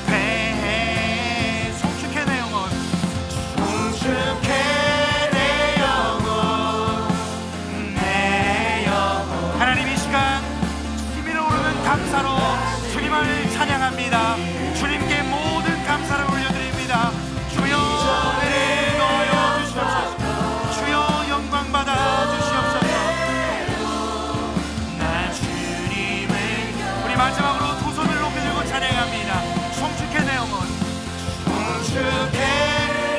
경배해. 송축해 내 영혼, 송축해 내 영혼, 내 영혼. 하나님 이 시간 힘이 오르는 감사로 주님을 찬양합니다. 주님께 모든 감사를 올려드립니다. 주여 은혜 넣어 주시옵소서. 주여 영광 받아 주시옵소서. 나 주님을. 우리 마지막으로 두 손을 높이 들고 찬양합니다. 송축해 내 영혼, 송축해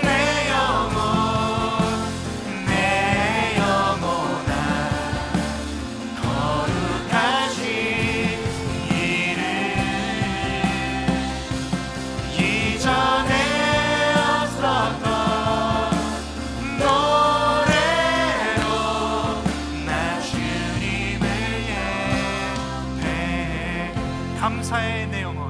내 영혼, 내 영혼아 거룩하지 이름. 이전에 없었던 노래로 나 주님을 예배해. 감사해 내 영혼,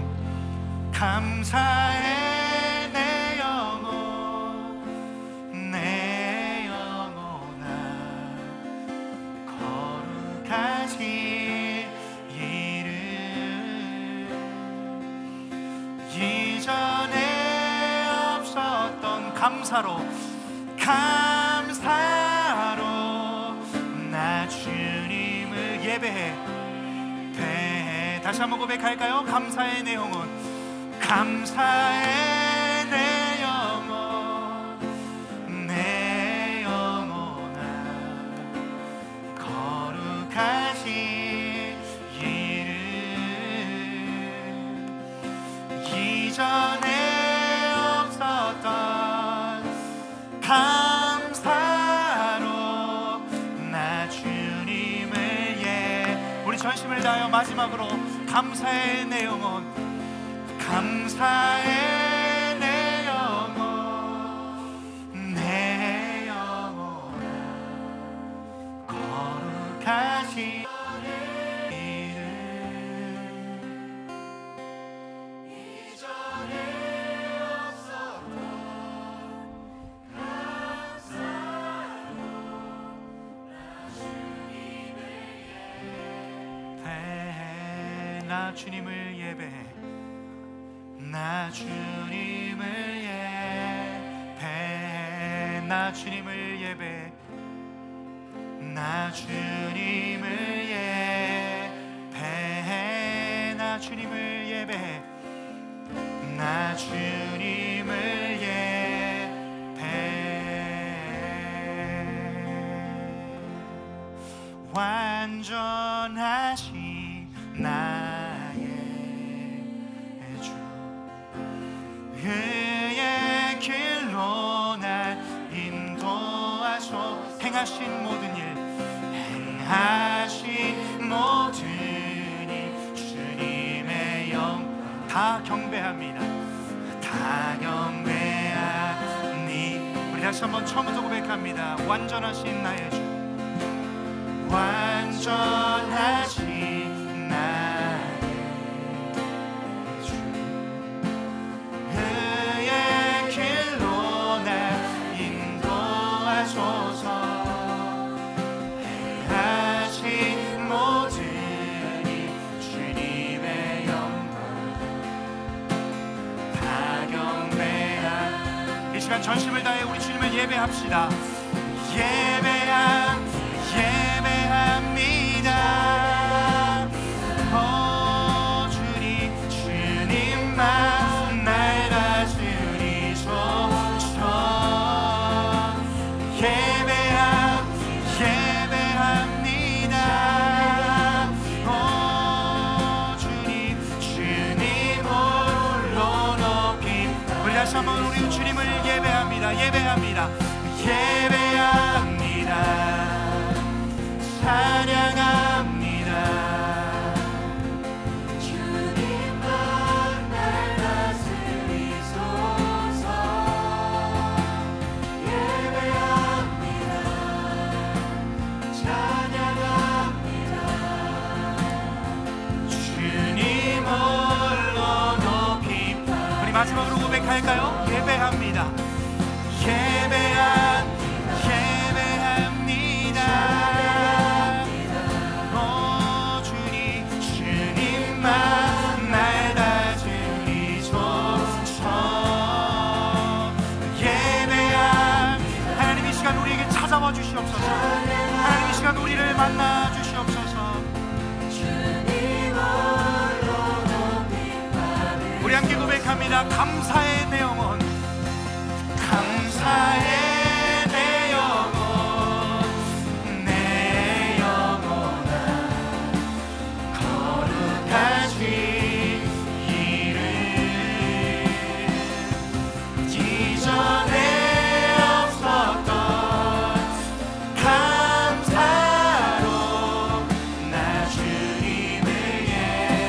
감사해 내 영혼, 내 영혼아 거룩하시 이름. 이전에 없었던 감사로 나 주님을 예배해. 다시 한번 고백할까요? 감사해 내 영혼, 감사해 내 영혼, 내 영혼아 거룩하시 이름. 이전에 없었던 감사로 나 주님을 우리 전심을 다하여 마지막으로 감사해 내 영혼, 감사해 내 영혼, 내 영혼아 거룩하시 이름. 이전에 없었던 감사로 나 주님을 예배해. 나 주님을 예배해. 나 주님을 예배해. 나 주님을 예배해. 나 주님을 예배해. 나 주님을 예배해. 나 주님을 예배해. 완전하신 나의 주, 그의 길로 날 인도하소. 행하신 모든 일, 행하신 모든 일 주님의 영 다 경배합니다. 다 경배하니. 우리 다시 한번 처음부터 고백합니다. 완전하신 나의 주, 완전하신 나의 주, 그의 길로 날 인도하소서. 행하신 모든 일 주님의 영광 다 경배한. 이 시간 전심을 다해 우리 주님을 예배합시다. 예배합니다. 주님, 주님만 날 다스리소서. 예배합니다. 주님, 주님 홀로 높임. 우리 다시 한번 우리 주님을 예배합니다. 예배합니다. 찬양합니다. 주님만 날 다스리소서. 찾아와 주시옵소서. 하나님 이 시간 우리를 만나 주시옵소서. 우리 함께 고백합니다. 감사의 내 영혼, 감사의 내 영혼, 내 영혼아 거룩하신 이름. 이전에 없었던 감사로 나 주님을 예배해.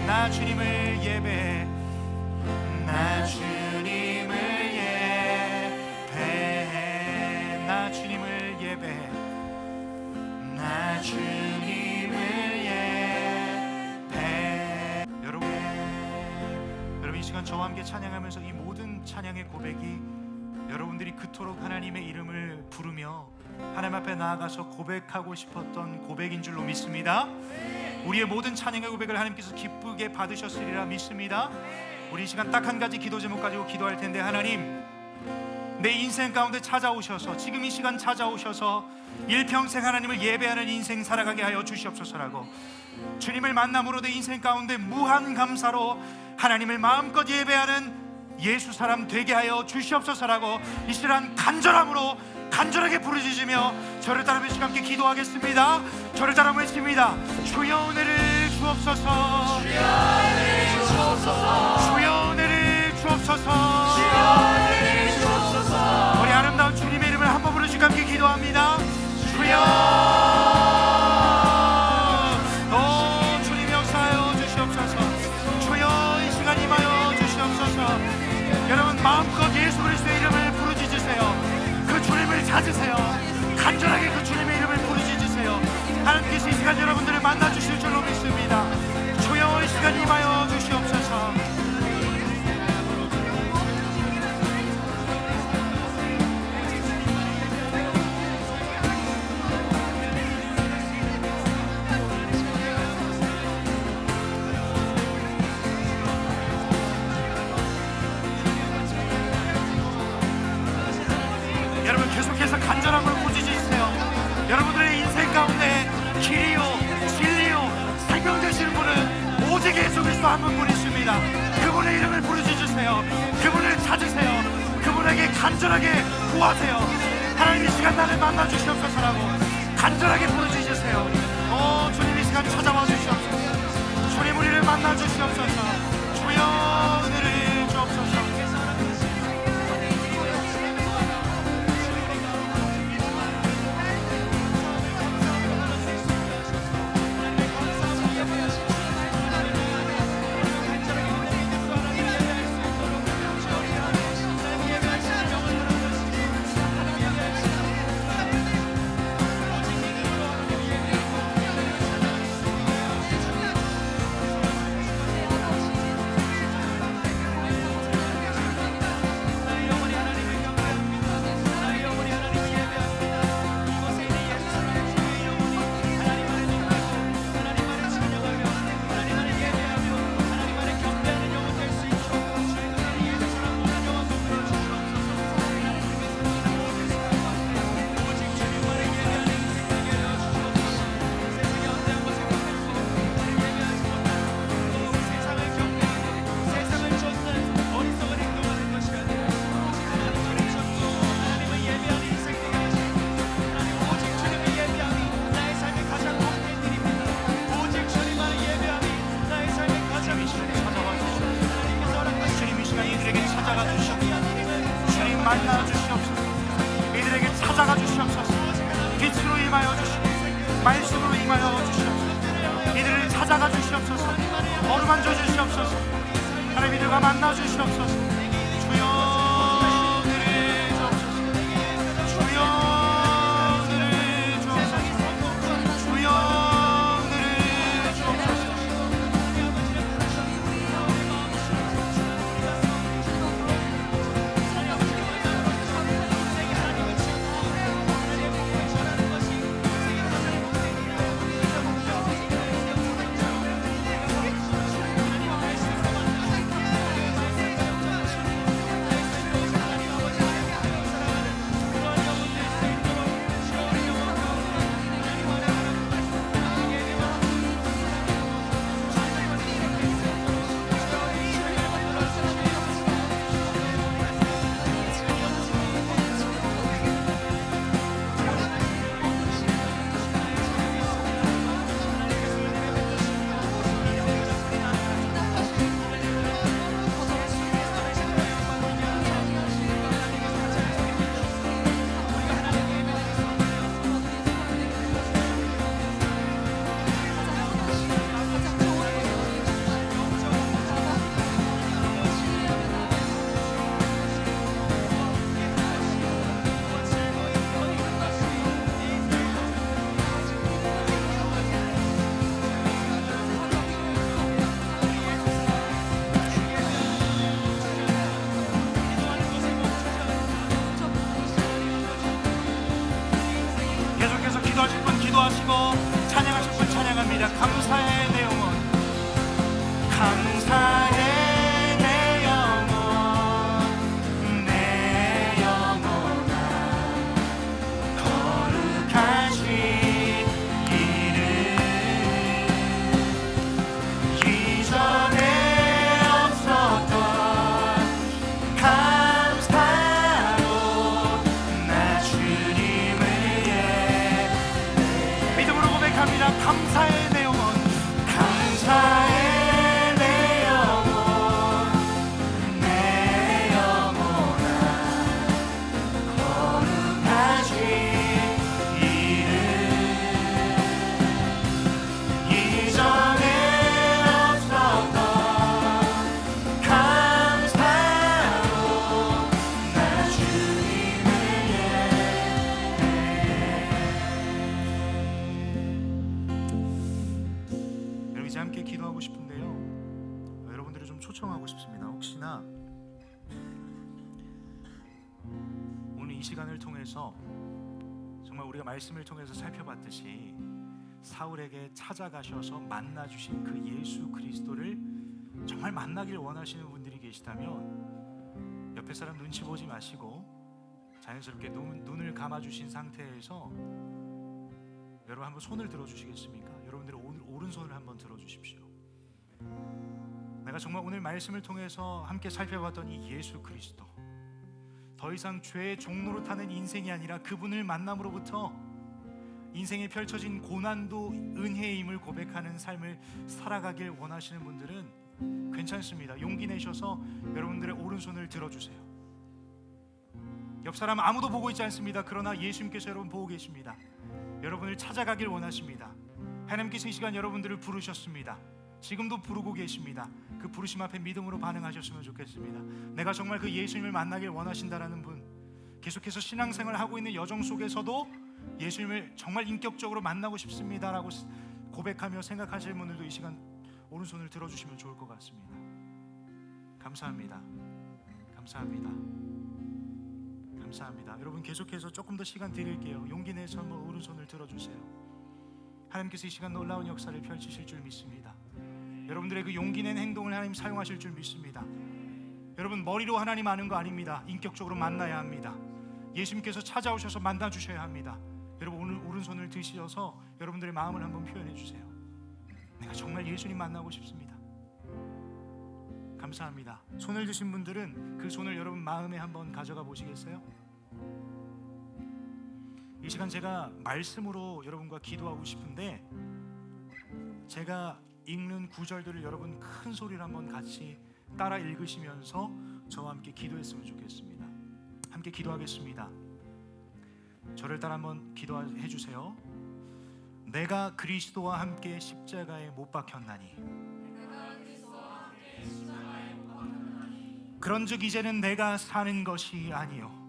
나 주님을 예배해. 나 주님을 예배해. 나 주님을 예배해. 나 주님을 예배해. 여러분 이 시간 저와 함께 찬양하면서 이 모든 찬양의 고백이 여러분들이 그토록 하나님의 이름을 부르며 하나님 앞에 나아가서 고백하고 싶었던 고백인 줄로 믿습니다. 우리의 모든 찬양의 고백을 하나님께서 기쁘게 받으셨으리라 믿습니다. 우리 이 시간 딱 한 가지 기도 제목 가지고 기도할 텐데, 하나님 내 인생 가운데 찾아오셔서 지금 이 시간 찾아오셔서 일평생 하나님을 예배하는 인생 살아가게 하여 주시옵소서라고, 주님을 만남으로 내 인생 가운데 무한 감사로 하나님을 마음껏 예배하는 예수 사람 되게 하여 주시옵소서라고 이 시간 간절하게 부르짖으며 저를 따라 몇 시간 함께 기도하겠습니다. 저를 따라 외칩니다. 주여 은혜를 주옵소서. 주여 은혜를 주옵소서. 주여 은혜를 주옵소서. 주여 은혜를 주옵소서. 우리 아름다운 주님의 이름을 한번 부르짖고 함께 기도합니다. 주여, 주님 역사하여 주시옵소서. 주여 이 시간 임하여 주시옵소서. 여러분 마음껏 예수 그리스도의 이름을 부르짖으세요. 그 주님을 찾으세요. 간절하게 그 주님의 이름을 부르짖으세요. 하나님께서 이 시간 여러분들을 만나주실 줄로 믿습니다. 주여 이 시간 임하여 주시옵소서. 여러분 계속해서 간절함으로 부르짖으세요. 여러분들의 인생 가운데 길이요 진리요 생명 되시는 분은 오직 예수 그리스도 한 분뿐이십니다. 그분의 이름을 부르짖으세요. 그분을 찾으세요. 그분에게 간절하게 구하세요. 하나님 이 시간 나를 만나 주시옵소서라고 간절하게 부르짖으세요. 주님 이 시간 찾아와 주시옵소서. 주님 우리를 만나 주시옵소서. 주여 은혜를 주옵소서. 만나 주시옵소서. 이들에게 찾아가 주시옵소서. 빛으로 임하여 주시옵소서. 말씀으로 임하여 주시옵소서. 이들을 찾아가 주시옵소서. 어루만져 주시옵소서. 하나님 이들과 만나 주시옵소서. 주여 은혜를 주옵소서. 주여 은혜를 주옵소서. 주여 은혜를 주옵소서. 이 시간을 통해서 정말 우리가 말씀을 통해서 살펴봤듯이 사울에게 찾아가셔서 만나주신 그 예수 그리스도를 정말 만나길 원하시는 분들이 계시다면 옆에 사람 눈치 보지 마시고 자연스럽게 눈을 감아주신 상태에서 여러분 한번 손을 들어주시겠습니까? 여러분들의 오른손을 한번 들어주십시오. 내가 정말 오늘 말씀을 통해서 함께 살펴봤던 이 예수 그리스도, 더 이상 죄의 종로로 타는 인생이 아니라 그분을 만남으로부터 인생에 펼쳐진 고난도 은혜의 힘을 고백하는 삶을 살아가길 원하시는 분들은 괜찮습니다. 용기 내셔서 여러분들의 오른손을 들어주세요. 옆 사람 아무도 보고 있지 않습니다. 그러나 예수님께서 여러분 보고 계십니다. 여러분을 찾아가길 원하십니다. 하나님께서 이 시간 여러분들을 부르셨습니다. 지금도 부르고 계십니다. 그 부르심 앞에 믿음으로 반응하셨으면 좋겠습니다. 내가 정말 그 예수님을 만나길 원하신다라는 분, 계속해서 신앙생활을 하고 있는 여정 속에서도 예수님을 정말 인격적으로 만나고 싶습니다라고 고백하며 생각하실 분들도 이 시간 오른손을 들어주시면 좋을 것 같습니다. 감사합니다. 감사합니다. 감사합니다. 여러분 계속해서 조금 더 시간 드릴게요. 용기 내서 한번 오른손을 들어주세요. 하나님께서 이 시간 놀라운 역사를 펼치실 줄 믿습니다. 여러분들의 그 용기 낸 행동을 하나님 사용하실 줄 믿습니다. 여러분 머리로 하나님 아는 거 아닙니다. 인격적으로 만나야 합니다. 예수님께서 찾아오셔서 만나주셔야 합니다. 여러분 오늘 오른손을 드셔서 여러분들의 마음을 한번 표현해 주세요. 내가 정말 예수님 만나고 싶습니다. 감사합니다. 손을 드신 분들은 그 손을 여러분 마음에 한번 가져가 보시겠어요? 이 시간 제가 말씀으로 여러분과 기도하고 싶은데 제가 읽는 구절들을 여러분 큰 소리로 한번 같이 따라 읽으시면서 저와 함께 기도했으면 좋겠습니다. 함께 기도하겠습니다. 저를 따라 한번 기도해 주세요. 내가 그리스도와 함께 십자가에 못 박혔나니 그런즉 이제는 내가 사는 것이 아니요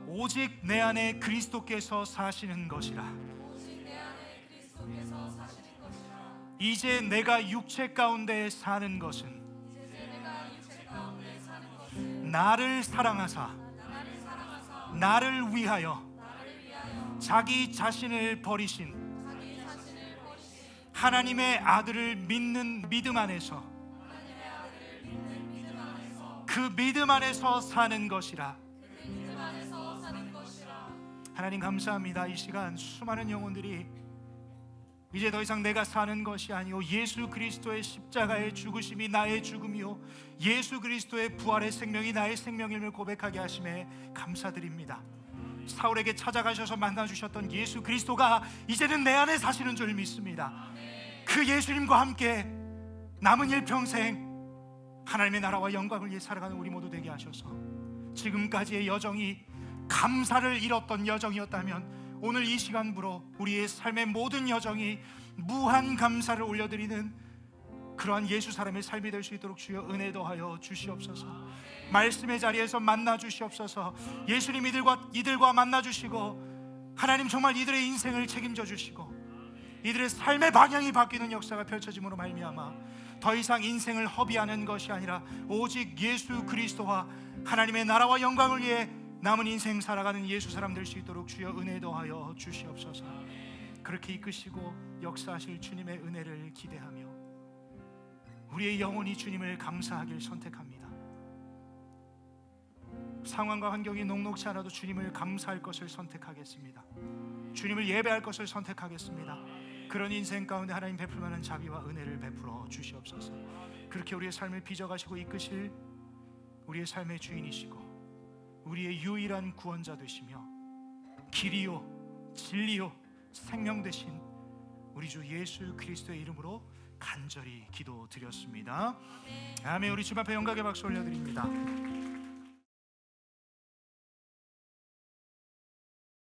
오직 내 안에 그리스도께서 사시는 것이라. 이제 내가 육체 가운데 사는 것은 나를 사랑하사 나를 위하여 자기 자신을 버리신 하나님의 아들을 믿는 믿음 안에서 그 믿음 안에서 사는 것이라. 하나님 감사합니다. 이 시간 수많은 영혼들이 이제 더 이상 내가 사는 것이 아니요 예수 그리스도의 십자가의 죽으심이 나의 죽음이요 예수 그리스도의 부활의 생명이 나의 생명임을 고백하게 하심에 감사드립니다. 사울에게 찾아가셔서 만나주셨던 예수 그리스도가 이제는 내 안에 사시는 줄 믿습니다. 그 예수님과 함께 남은 일평생 하나님의 나라와 영광을 위해 살아가는 우리 모두 되게 하셔서 지금까지의 여정이 감사를 잃었던 여정이었다면 오늘 이 시간부로 우리의 삶의 모든 여정이 무한 감사를 올려드리는 그러한 예수 사람의 삶이 될 수 있도록 주여 은혜 더하여 주시옵소서. 말씀의 자리에서 만나 주시옵소서. 예수님 이들과 만나 주시고 하나님 정말 이들의 인생을 책임져 주시고 이들의 삶의 방향이 바뀌는 역사가 펼쳐짐으로 말미암아 더 이상 인생을 허비하는 것이 아니라 오직 예수 그리스도와 하나님의 나라와 영광을 위해 남은 인생 살아가는 예수 사람 될 수 있도록 주여 은혜 더하여 주시옵소서. 그렇게 이끄시고 역사하실 주님의 은혜를 기대하며 우리의 영혼이 주님을 감사하길 선택합니다. 상황과 환경이 녹록지 않아도 주님을 감사할 것을 선택하겠습니다. 주님을 예배할 것을 선택하겠습니다. 그런 인생 가운데 하나님 베풀 만한 자비와 은혜를 베풀어 주시옵소서. 그렇게 우리의 삶을 빚어가시고 이끄실 우리의 삶의 주인이시고 우리의 유일한 구원자 되시며 길이요 진리요 생명 되신 우리 주 예수 그리스도의 이름으로 간절히 기도드렸습니다. 아멘. 우리 주 앞에 영광의 박수 올려드립니다.